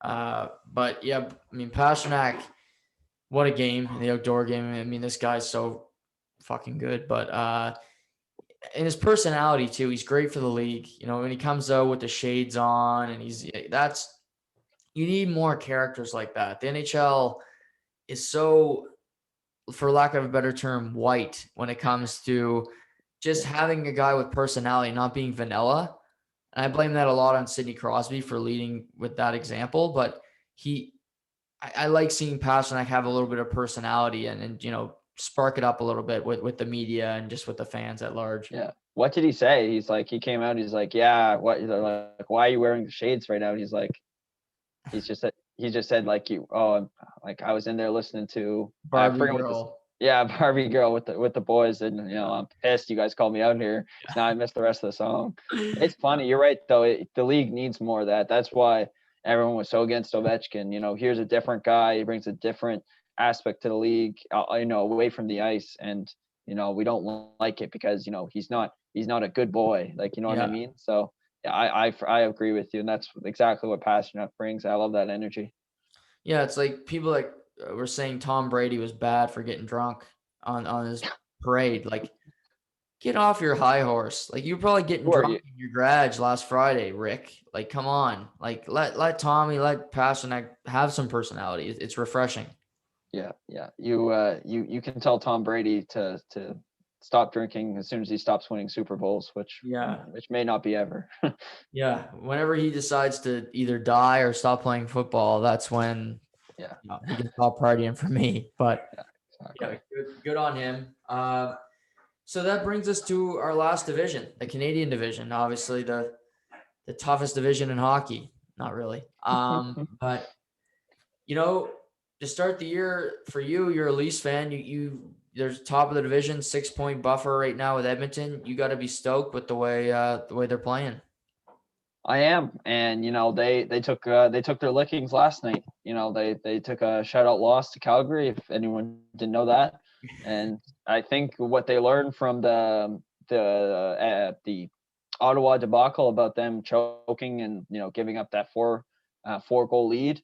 but yeah, I mean, Pasternak, what a game in the outdoor game. I mean, this guy's so fucking good, but and his personality too. He's great for the league. When he comes out with the shades on, and you need more characters like that. The NHL is so, for lack of a better term, white when it comes to just having a guy with personality, not being vanilla. And I blame that a lot on Sidney Crosby for leading with that example. But I like seeing Pasternak have a little bit of personality and spark it up a little bit with the media and just with the fans at large.
Yeah. What did he say? He came out. He's like, yeah. What? Like, why are you wearing the shades right now? And he just said like I was in there listening to
Barbie Girl.
Barbie Girl with the boys, and I'm pissed you guys called me out here. Now I missed the rest of the song. It's funny. You're right though. The league needs more of that. That's why everyone was so against Ovechkin. Here's a different guy. He brings a different aspect to the league. Away from the ice, and we don't like it because he's not a good boy. Like what I mean. So. Yeah, I agree with you, and that's exactly what Pasternak brings. I love that energy.
Yeah, it's like people like were saying Tom Brady was bad for getting drunk on his parade. Like, get off your high horse. Like, you were probably getting drunk in your garage last Friday, Rick. Like, come on. Like, let let Pasternak have some personality. It's refreshing.
Yeah. You can tell Tom Brady to stop drinking as soon as he stops winning Super Bowls, which may not be ever.
Yeah, whenever he decides to either die or stop playing football, that's when he can stop partying for me. But good on him. So that brings us to our last division, the Canadian division. Obviously, the toughest division in hockey. Not really, but to start the year for you, you're a Leafs fan. There's top of the division, 6-point buffer right now with Edmonton. You got to be stoked with the way they're playing.
I am, and they took their lickings last night. They took a shutout loss to Calgary. If anyone didn't know that, and I think what they learned from the Ottawa debacle about them choking and giving up that 4-goal lead.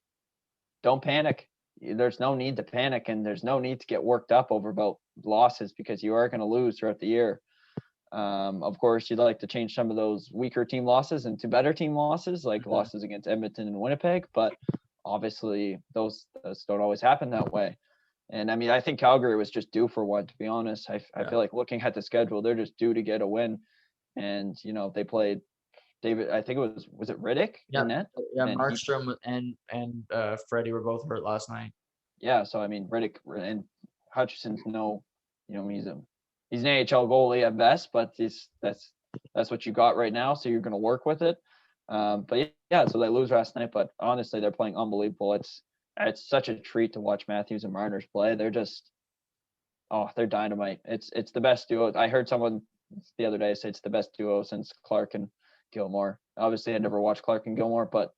Don't panic. There's no need to panic, and there's no need to get worked up over about losses because you are going to lose throughout the year. Of course, you'd like to change some of those weaker team losses into better team losses, like losses against Edmonton and Winnipeg, but obviously those don't always happen that way. And I mean, I think Calgary was just due for one, to be honest. I feel like looking at the schedule, they're just due to get a win. and they played David. I think was it Riddick
Yeah,
in net,
yeah.
and he
Markstrom and Freddie were both hurt last night.
yeah. So I mean Riddick and Hutchinson's he's an AHL goalie at best, but that's what you got right now. So you're going to work with it. But yeah, so they lose last night, but honestly, they're playing unbelievable. It's such a treat to watch Matthews and Marner's play. They're dynamite. It's the best duo. I heard someone the other day say it's the best duo since Clark and Gilmore. Obviously, I never watched Clark and Gilmore, but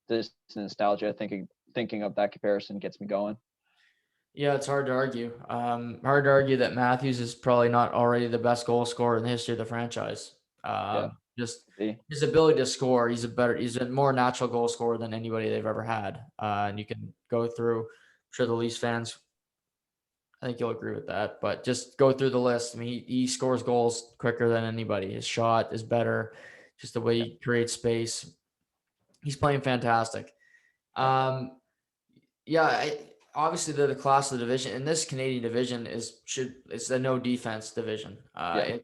this nostalgia, thinking of that comparison gets me going.
Yeah, it's hard to argue. Hard to argue that Matthews is probably not already the best goal scorer in the history of the franchise.
Yeah.
Just
See?
his ability to score, he's a more natural goal scorer than anybody they've ever had. And you can go through. I'm sure the Leafs fans, I think you'll agree with that. But just go through the list. I mean, he scores goals quicker than anybody. His shot is better. Just the way
Yeah.
he creates space. He's playing fantastic.
Yeah.
Yeah, obviously they're the class of the division, and this Canadian division it's a no defense division.
Yeah.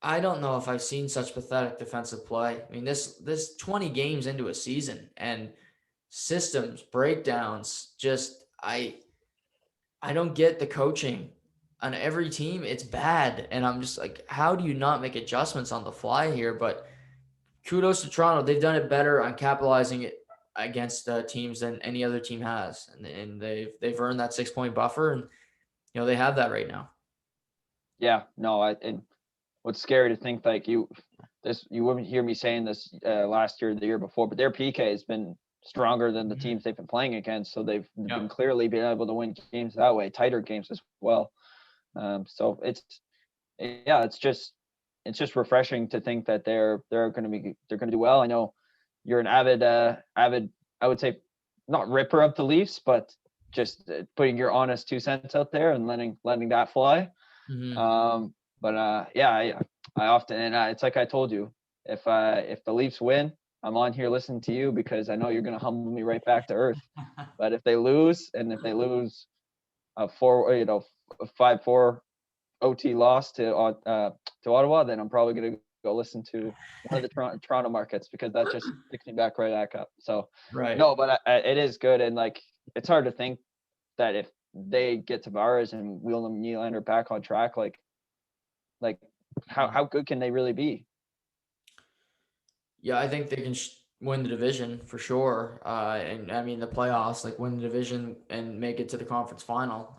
I don't know if I've seen such pathetic defensive play. I mean, this 20 games into a season and systems breakdowns. Just I don't get the coaching on every team. It's bad, and I'm just like, how do you not make adjustments on the fly here? But kudos to Toronto. They've done it better on capitalizing it against teams than any other team has, and they've earned that 6 point buffer, and they have that right now.
Yeah. No, and what's scary to think you wouldn't hear me saying this last year or the year before, but their PK has been stronger than the teams they've been playing against. So they've been clearly been able to win games that way, tighter games as well. So it's just refreshing to think that they're going to do well. I know you're an avid, I would say not ripper of the Leafs, but just putting your honest 2 cents out there and letting that fly.
Mm-hmm.
I often, and it's like I told you, if the Leafs win, I'm on here listening to you because I know you're going to humble me right back to earth. But if they lose, a 5-4 OT loss to Ottawa, then I'm probably going to go listen to one of the Toronto markets because that just picks me back right back up. So
Right.
No, but it is good, and it's hard to think that if they get Tavares and Wheeler and Nylander back on track, how good can they really be?
Yeah, I think they can win the division for sure. And I mean the playoffs, win the division and make it to the conference final.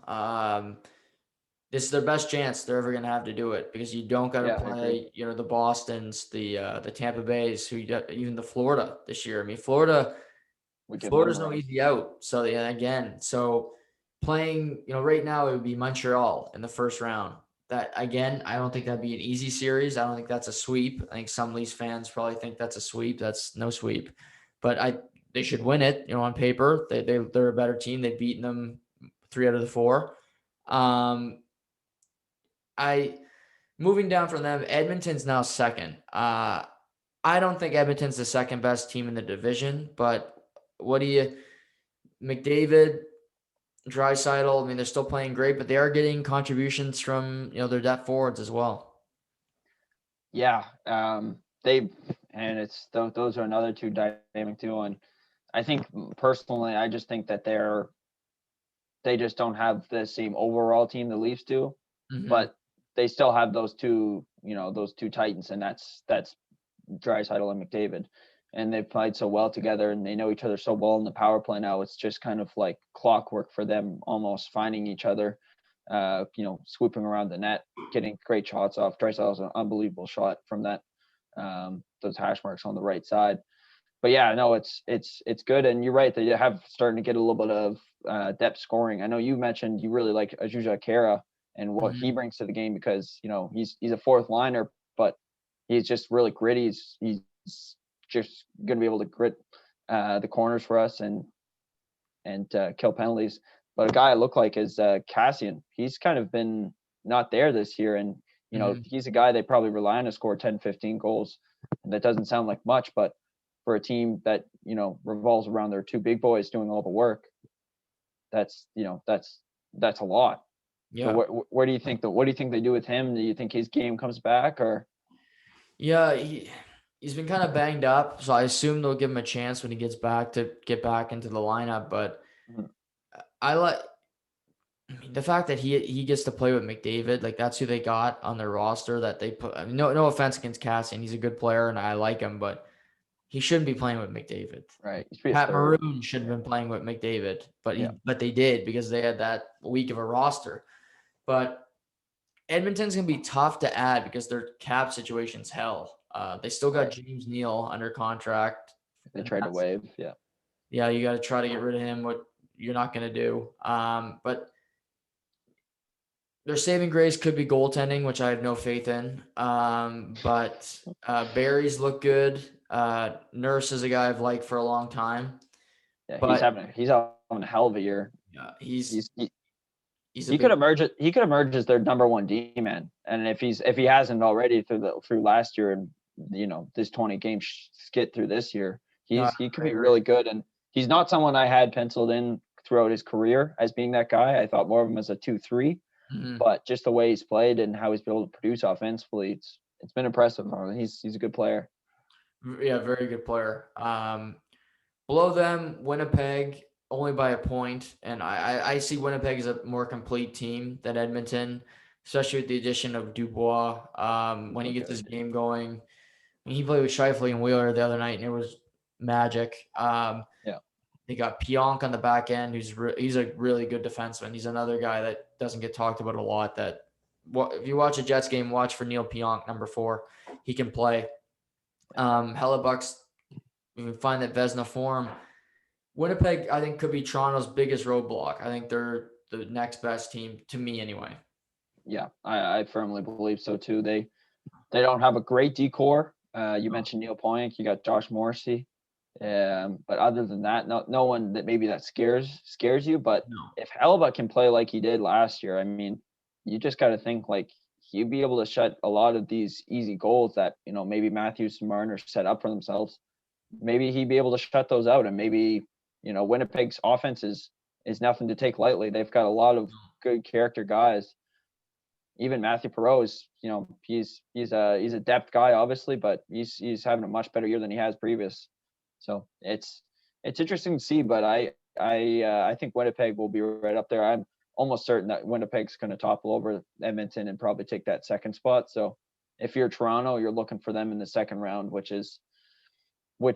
This is their best chance they're ever going to have to do it because you don't got to play, the Bostons, the Tampa Bays, even the Florida this year. I mean, Florida's no easy out. So playing, right now it would be Montreal in the first round. That again, I don't think that'd be an easy series. I don't think that's a sweep. I think some Leafs fans probably think that's a sweep. That's no sweep, but they should win it. On paper, they're a better team. They've beaten them 3 out of the 4. Moving down from them, Edmonton's now second. I don't think Edmonton's the second best team in the division, but McDavid, Draisaitl, I mean, they're still playing great, but they are getting contributions from, their depth forwards as well.
Yeah. Those are another two dynamic duo. And I think personally, I just think that they just don't have the same overall team the Leafs do, but they still have those two titans, and that's Draisaitl and McDavid, and they've played so well together, and they know each other so well in the power play now. It's just kind of like clockwork for them, almost finding each other, swooping around the net, getting great shots off. Draisaitl's an unbelievable shot from that, those hash marks on the right side. But yeah, no, it's good, and you're right. They have starting to get a little bit of depth scoring. I know you mentioned you really like Ajuja Kara and what he brings to the game because he's a fourth liner, but he's just really gritty. He's just going to be able to grit the corners for us and kill penalties. But a guy I look like is Cassian. He's kind of been not there this year, and he's a guy they probably rely on to score 10, 15 goals. And that doesn't sound like much, but for a team that revolves around their two big boys doing all the work, that's a lot.
Yeah.
So what do you think they do with him? Do you think his game comes back or?
Yeah, he's been kind of banged up, so I assume they'll give him a chance when he gets back to get back into the lineup. But
Mhm.
I like I mean, the fact that he gets to play with McDavid, like that's who they got on their roster that they put. I mean, no offense against Cassian, he's a good player and I like him, but he shouldn't be playing with McDavid.
Right. He should be his
Pat
third.
Maroon should have been playing with McDavid,
Yeah.
but they did because they had that week of a roster. But Edmonton's gonna be tough to add because their cap situation's hell. They still got
Right.
James Neal under contract,
If they
and
trade a
that's
wave. Yeah.
yeah, you got to try to get rid of him. What you're not gonna do. But their saving grace could be goaltending, which I have no faith in. But Barry's look good. Nurse is a guy I've liked for a long time,
Yeah.
but
He's having a hell of a year.
yeah,
He's
he's a
he could
big
emerge. He could emerge as their number one D man, and if he hasn't already through last year and this 20 game skit through this year,
no,
he could
I
be
agree.
really good. And he's not someone I had penciled in throughout his career as being that guy. I thought more of him as a 2-3,
Mhm.
but just the way he's played and how he's been able to produce offensively, it's been impressive. He's a good player.
Yeah, very good player. Below them, Winnipeg only by a point, and I see Winnipeg as a more complete team than Edmonton, especially with the addition of Dubois. When he
Look
gets his
good.
game going, I mean, he played with Scheifele and Wheeler the other night, and it was magic.
Yeah.
They got Pionk on the back end, he's a really good defenseman. He's another guy that doesn't get talked about a lot. That if you watch a Jets game, watch for Neil Pionk, number 4. He can play. Hellebuck's you can find that Vesna form. Winnipeg, I think, could be Toronto's biggest roadblock. I think they're the next best team to me, anyway.
Yeah, I firmly believe so too. They don't have a great decor. You
No,
mentioned Neil Poyank. You got Josh Morrissey. But other than that, no one that maybe that scares you. But
no.
if Hellebuck can play like he did last year, I mean, you just got to think like he'd be able to shut a lot of these easy goals that maybe Matthews and Marner set up for themselves. Maybe he'd be able to shut those out, and maybe Winnipeg's offense is nothing to take lightly. They've got a lot of good character guys. Even Matthew Perreault is, he's a depth guy, obviously, but he's having a much better year than he has previous. So it's interesting to see, but I think Winnipeg will be right up there. I'm almost certain that Winnipeg's going to topple over Edmonton and probably take that second spot. So if you're Toronto, you're looking for them in the second round, which is a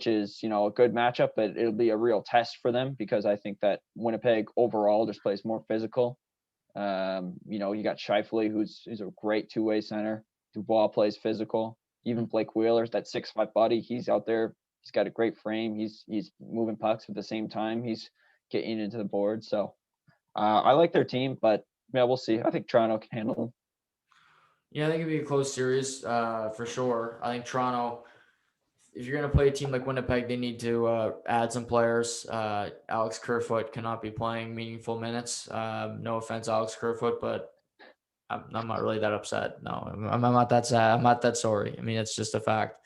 good matchup, but it'll be a real test for them because I think that Winnipeg overall just plays more physical. You got Scheifele, who's a great two-way center. Dubois plays physical. Even Blake Wheeler's that 6'5" body. He's out there. He's got a great frame. He's moving pucks at the same time. He's getting into the board. So I like their team, but yeah, we'll see. I think Toronto can handle them.
Yeah, I think it'd be a close series for sure. I think Toronto, if you're going to play a team like Winnipeg, they need to add some players. Alex Kerfoot cannot be playing meaningful minutes. No offense, Alex Kerfoot, but I'm not really that upset. No, I'm not that sad. I'm not that sorry. I mean, it's just a fact.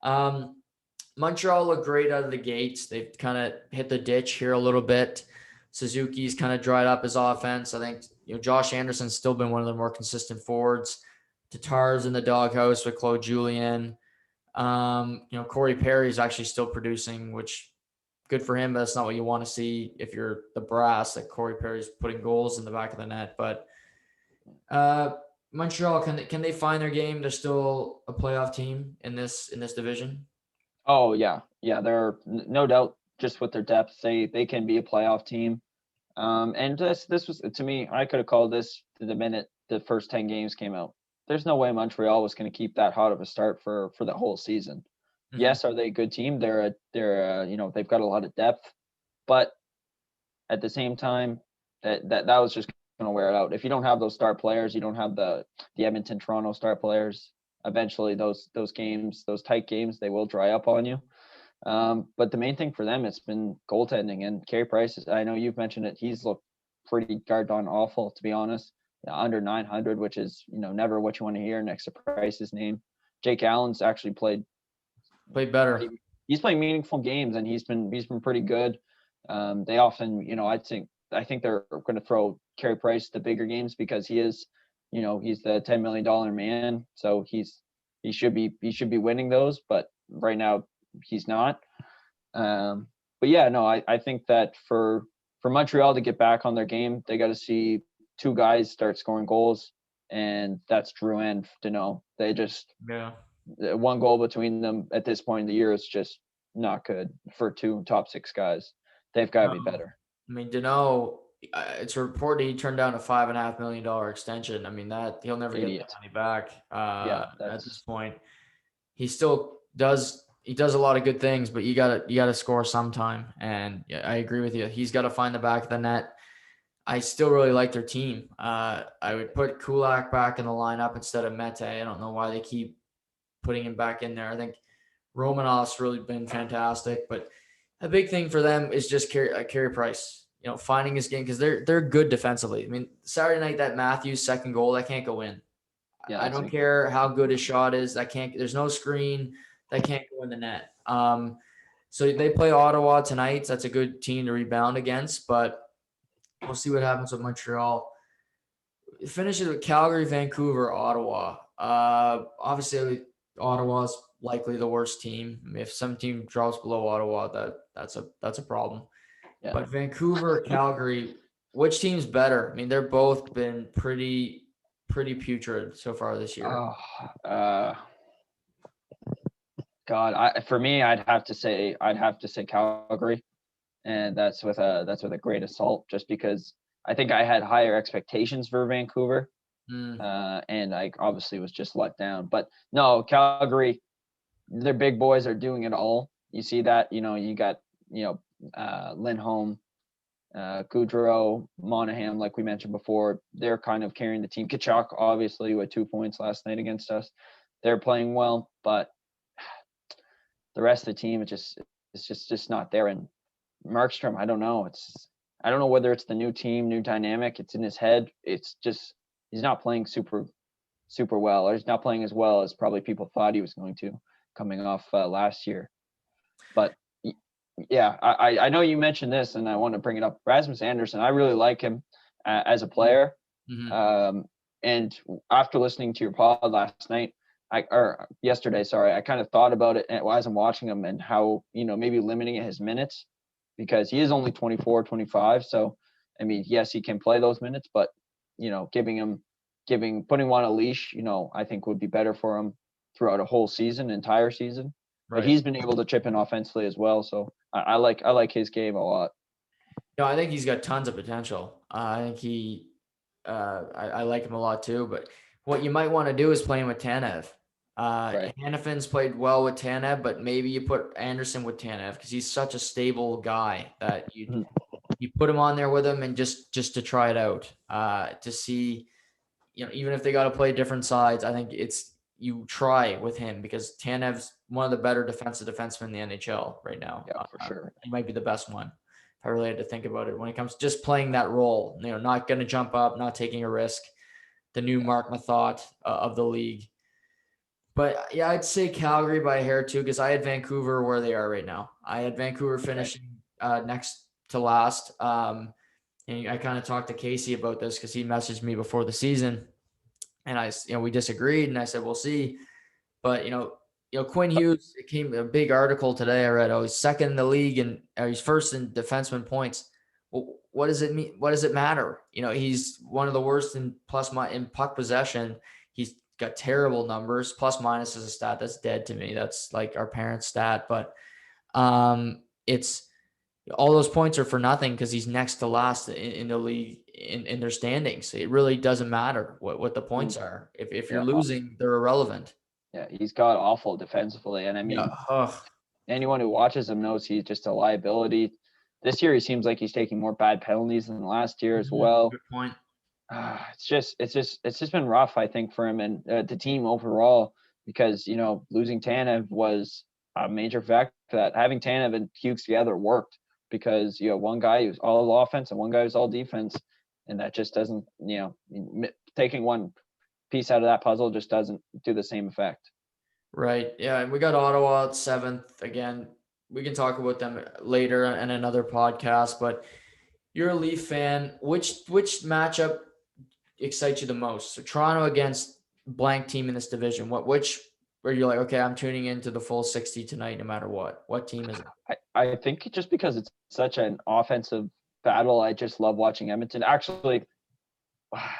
Um, Montreal look great out of the gates. They've kind of hit the ditch here a little bit. Suzuki's kind of dried up his offense. I think Josh Anderson's still been one of the more consistent forwards. Tatar's in the doghouse with Claude Julien. Corey Perry's actually still producing, which good for him, but that's not what you want to see if you're the brass. Like Corey Perry's putting goals in the back of the net. But Montreal, can they find their game? They're still a playoff team in this division.
Oh yeah. They're no doubt just with their depth, they can be a playoff team. And this was to me, I could have called this the minute the first 10 games came out. There's no way Montreal was going to keep that hot of a start for the whole season.
Mm-hmm.
Yes, are they a good team? They've got a lot of depth, but at the same time, that was just going to wear it out. If you don't have those star players, you don't have the Edmonton, Toronto star players. Eventually, those games, those tight games, they will dry up on you. But the main thing for them, it's been goaltending. And Carey Price, I know you've mentioned it. He's looked pretty doggone awful, to be honest. Under 900, which is never what you want to hear next to Price's name. Jake Allen's actually played
Better.
he's playing meaningful games, and he's been pretty good. They often, I think they're going to throw Carey Price the bigger games because he is, he's the $10 million man. So he's he should be winning those, but right now he's not. But yeah, no, I think that for Montreal to get back on their game, they got to see two guys start scoring goals, and that's Drew and Deneau. They just one goal between them at this point in the year is just not good for two top six guys. They've got to be better.
I mean, Deneau, it's reported he turned down a $5.5 million extension. I mean, that he'll never get that money back. At this point, he still does. He does a lot of good things, but you gotta score sometime. And yeah, I agree with you. He's got to find the back of the net. I still really like their team. I would put Kulak back in the lineup instead of Mete. I don't know why they keep putting him back in there. I think Romanov's really been fantastic, but a big thing for them is just Carey Price. Finding his game because they're good defensively. I mean, Saturday night that Matthews second goal that can't go in. Yeah, I don't care how good his shot is. That can't. There's no screen that can't go in the net. So they play Ottawa tonight. So that's a good team to rebound against, but we'll see what happens with Montreal. Finishes with Calgary, Vancouver, Ottawa. Obviously, Ottawa's likely the worst team. I mean, if some team drops below Ottawa, that's a problem. Yeah. But Vancouver, Calgary, which team's better? I mean, they're both been pretty putrid so far this year.
For me, I'd have to say Calgary, and that's with a great assault, just because I think I had higher expectations for Vancouver, and I obviously was just let down. But no, Calgary, their big boys are doing it all. You see that, you got Lindholm, Goudreau, Monahan, like we mentioned before, they're kind of carrying the team. Kachuk, obviously, with 2 points last night against us, they're playing well, but the rest of the team, it's just not there. And Markstrom, I don't know. I don't know whether it's the new team, new dynamic. It's in his head. It's just he's not playing super well, or he's not playing as well as probably people thought he was going to coming off last year. But yeah, I know you mentioned this, and I want to bring it up. Rasmus Anderson, I really like him as a player. Mm-hmm. And after listening to your pod yesterday, I kind of thought about it as I'm watching him, and how, maybe limiting his minutes, because he is only 24, 25. So, I mean, yes, he can play those minutes, but, putting him on a leash, I think would be better for him throughout a whole entire season. Right. But he's been able to chip in offensively as well. So I like his game a lot.
I think he's got tons of potential. I think I like him a lot too, but what you might want to do is play him with Tanev. Right. Hanifin's played well with Tanev, but maybe you put Anderson with Tanev, because he's such a stable guy that you put him on there with him, and just to try it out, to see, even if they got to play different sides, I think you try with him, because Tanev's one of the better defensive defensemen in the NHL right now.
Yeah, for sure.
He might be the best one, if I really had to think about it, when it comes to just playing that role, not going to jump up, not taking a risk, the new Mark Mathot of the league. But yeah, I'd say Calgary by a hair too, because I had Vancouver where they are right now. I had Vancouver finishing next to last. And I kind of talked to Casey about this, because he messaged me before the season, and we disagreed, and I said, we'll see. But, Quinn Hughes, it came a big article today I read. He's second in the league, and he's first in defenseman points. Well, what does it mean? What does it matter? He's one of the worst in puck possession. He's got terrible numbers. Plus minus is a stat that's dead to me. That's like our parents' stat, but it's all those points are for nothing, because he's next to last in the league in their standings. It really doesn't matter what the points are. If you're losing, they're irrelevant.
Yeah, he's got awful defensively, and I mean, anyone who watches him knows he's just a liability. This year, he seems like he's taking more bad penalties than last year as well.
Good point.
It's just been rough, I think, for him and the team overall, because losing Tanev was a major factor for that. Having Tanev and Hughes together worked, because you have one guy who's all offense and one guy who's all defense, and that just doesn't, taking one piece out of that puzzle just doesn't do the same effect.
Right. Yeah, and we got Ottawa at 7th again. We can talk about them later in another podcast, but you're a Leaf fan. Which matchup excites you the most? So Toronto against blank team in this division. Which where you're like, okay, I'm tuning into the full 60 tonight, no matter what? What team is it?
I think just because it's such an offensive battle, I just love watching Edmonton. Actually,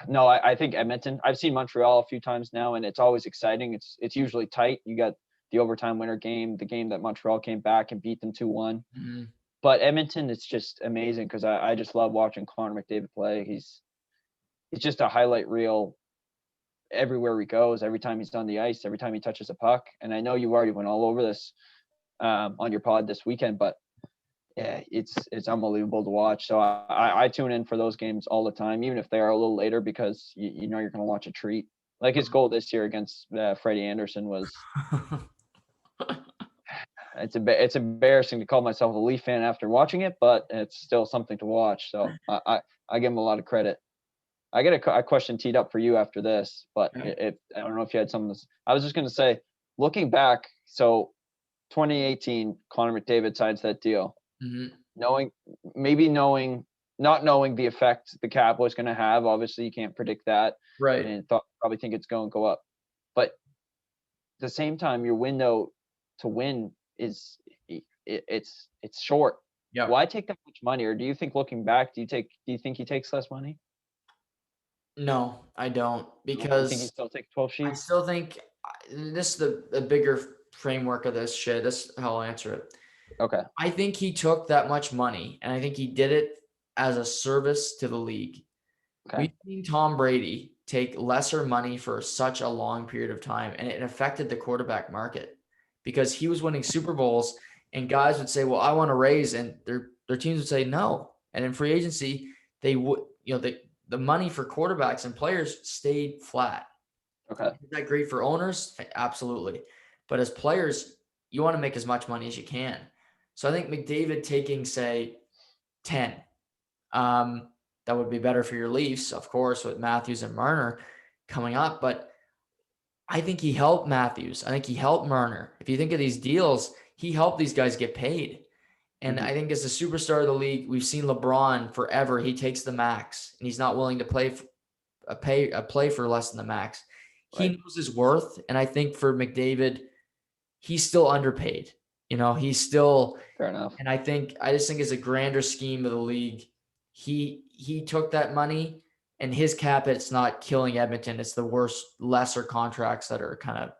no, I think Edmonton. I've seen Montreal a few times now, and it's always exciting. It's usually tight. You got the overtime winner game, the game that Montreal came back and beat them 2-1.
Mm-hmm.
But Edmonton, it's just amazing because I just love watching Connor McDavid play. He's just a highlight reel everywhere he goes, every time he's on the ice, every time he touches a puck. And I know you already went all over this on your pod this weekend, but yeah, it's unbelievable to watch. So I tune in for those games all the time, even if they are a little later, because you know you're going to watch a treat. Like his goal this year against Freddie Anderson was. It's embarrassing to call myself a Leaf fan after watching it, but it's still something to watch. So I give him a lot of credit. I get a question teed up for you after this, but I don't know if you had some of this. I was just going to say, looking back, so 2018, Connor McDavid signs that deal, not knowing the effect the cap was going to have. Obviously, you can't predict that,
Right.
and probably think it's going to go up. But at the same time, your window to win is it's short.
Yeah.
Why take that much money? Or do you think, looking back, do you think he takes less money?
No, I don't,
You
because
think he still takes 12
I
sheets?
still think this is the bigger framework of this shit. This is how I'll answer it.
Okay.
I think he took that much money, and I think he did it as a service to the league.
Okay.
We've seen Tom Brady take lesser money for such a long period of time, and it affected the quarterback market because he was winning Super Bowls, and guys would say, well, I want to raise, and their teams would say no. And in free agency, they would, the money for quarterbacks and players stayed flat.
Okay.
Is that great for owners? Absolutely. But as players, you want to make as much money as you can. So I think McDavid taking, say, 10, that would be better for your Leafs, of course, with Matthews and Marner coming up. But I think he helped Matthews. I think he helped Marner. If you think of these deals, he helped these guys get paid. And I think as a superstar of the league, we've seen LeBron forever. He takes the max, and he's not willing to play for less than the max. He knows his worth, and I think for McDavid, he's still underpaid. He's still
fair enough.
And I just think as a grander scheme of the league, he took that money, and his cap hit's not killing Edmonton. It's the worst, lesser contracts that are kind of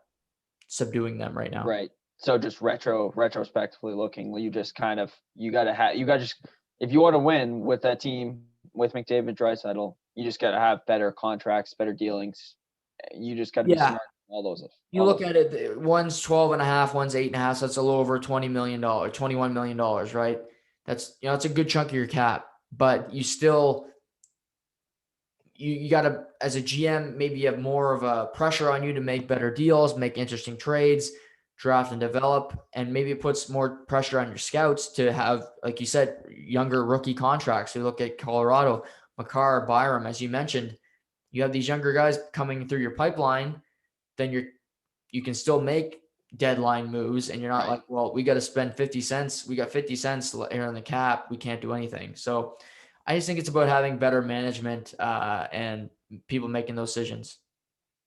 subduing them right now.
Right. So just retrospectively looking, you just kind of if you want to win with that team with McDavid, Draisaitl, you just got to have better contracts, better dealings. You just got to be smart. All those.
You look at it, one's 12.5, one's 8.5, so that's a little over $20 million, $21 million, right? That's it's a good chunk of your cap, but you still you got to, as a GM, maybe you have more of a pressure on you to make better deals, make interesting trades, draft and develop, and maybe it puts more pressure on your scouts to have, like you said, younger rookie contracts. You look at Colorado, Makar, Byram, as you mentioned, you have these younger guys coming through your pipeline, then you can still make deadline moves, and you're not like, well, we got to spend 50 cents. We got 50 cents here on the cap. We can't do anything. So I just think it's about having better management and people making those decisions.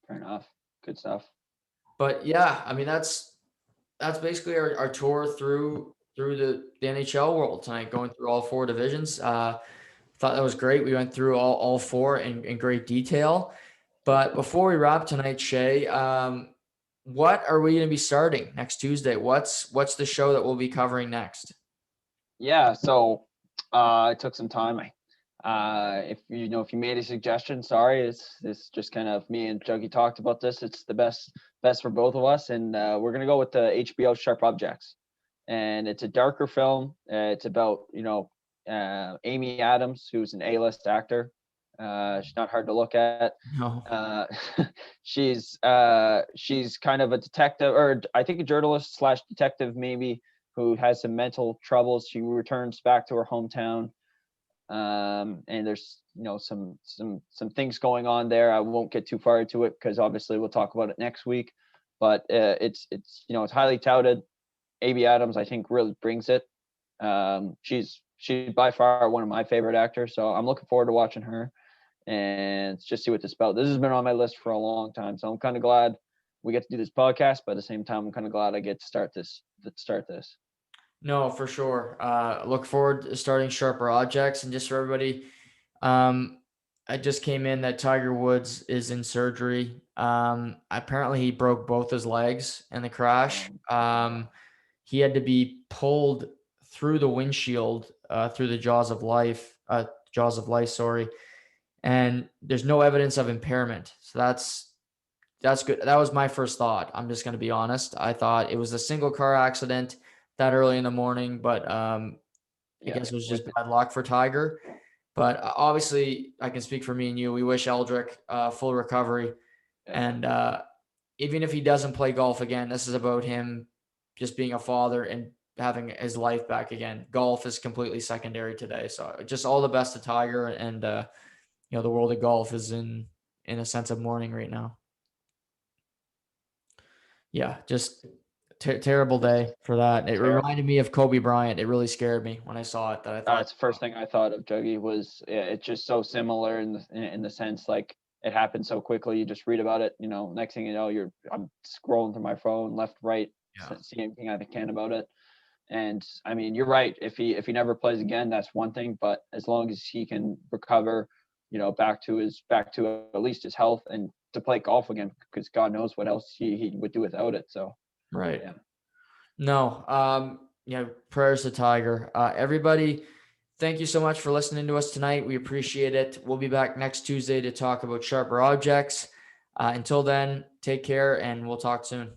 Fair enough. Good stuff.
But yeah, I mean, that's basically our tour through the NHL world tonight, going through all four divisions. Thought that was great. We went through all four in great detail. But before we wrap tonight, Shay, what are we going to be starting next Tuesday? What's the show that we'll be covering next?
Yeah, so I took some time. If you made a suggestion, sorry, it's just kind of me and Juggy talked about this. It's the best for both of us, and we're gonna go with the HBO Sharp Objects, and it's a darker film. It's about Amy Adams, who's an A-list actor. She's not hard to look at.
No.
She's kind of a detective, or I think a journalist / detective maybe, who has some mental troubles. She returns back to her hometown, and there's some things going on there. I won't get too far into it because obviously we'll talk about it next week. But it's highly touted. Amy Adams, I think, really brings it. She's by far one of my favorite actors, so I'm looking forward to watching her and just see what this is about. This has been on my list for a long time, so I'm kind of glad we get to do this podcast, but at the same time, I'm kind of glad I get to start this.
No, for sure. Look forward to starting Sharper Objects. And just for everybody, um, I just came in that Tiger Woods is in surgery. Apparently he broke both his legs in the crash. He had to be pulled through the windshield, through the jaws of life, sorry. And there's no evidence of impairment. So that's good. That was my first thought. I'm just going to be honest. I thought it was a single car accident that early in the morning, but I guess it was just bad luck for Tiger. But obviously, I can speak for me and you. We wish Eldrick full recovery. And even if he doesn't play golf again, this is about him just being a father and having his life back again. Golf is completely secondary today. So just all the best to Tiger. And, the world of golf is in a sense of mourning right now. Yeah, just terrible day for that. It reminded me of Kobe Bryant. It really scared me when I saw it.
That's the first thing I thought of, Juggy, was it's just so similar in the sense, like, it happened so quickly. You just read about it, next thing you know, I'm scrolling through my phone left, right, see anything I can about it. And I mean, you're right. If he never plays again, that's one thing. But as long as he can recover, back to at least his health and to play golf again, because God knows what else he would do without it. So
right. Yeah. No. Prayers to Tiger. Everybody, thank you so much for listening to us tonight. We appreciate it. We'll be back next Tuesday to talk about Sharper Objects. Until then, take care and we'll talk soon.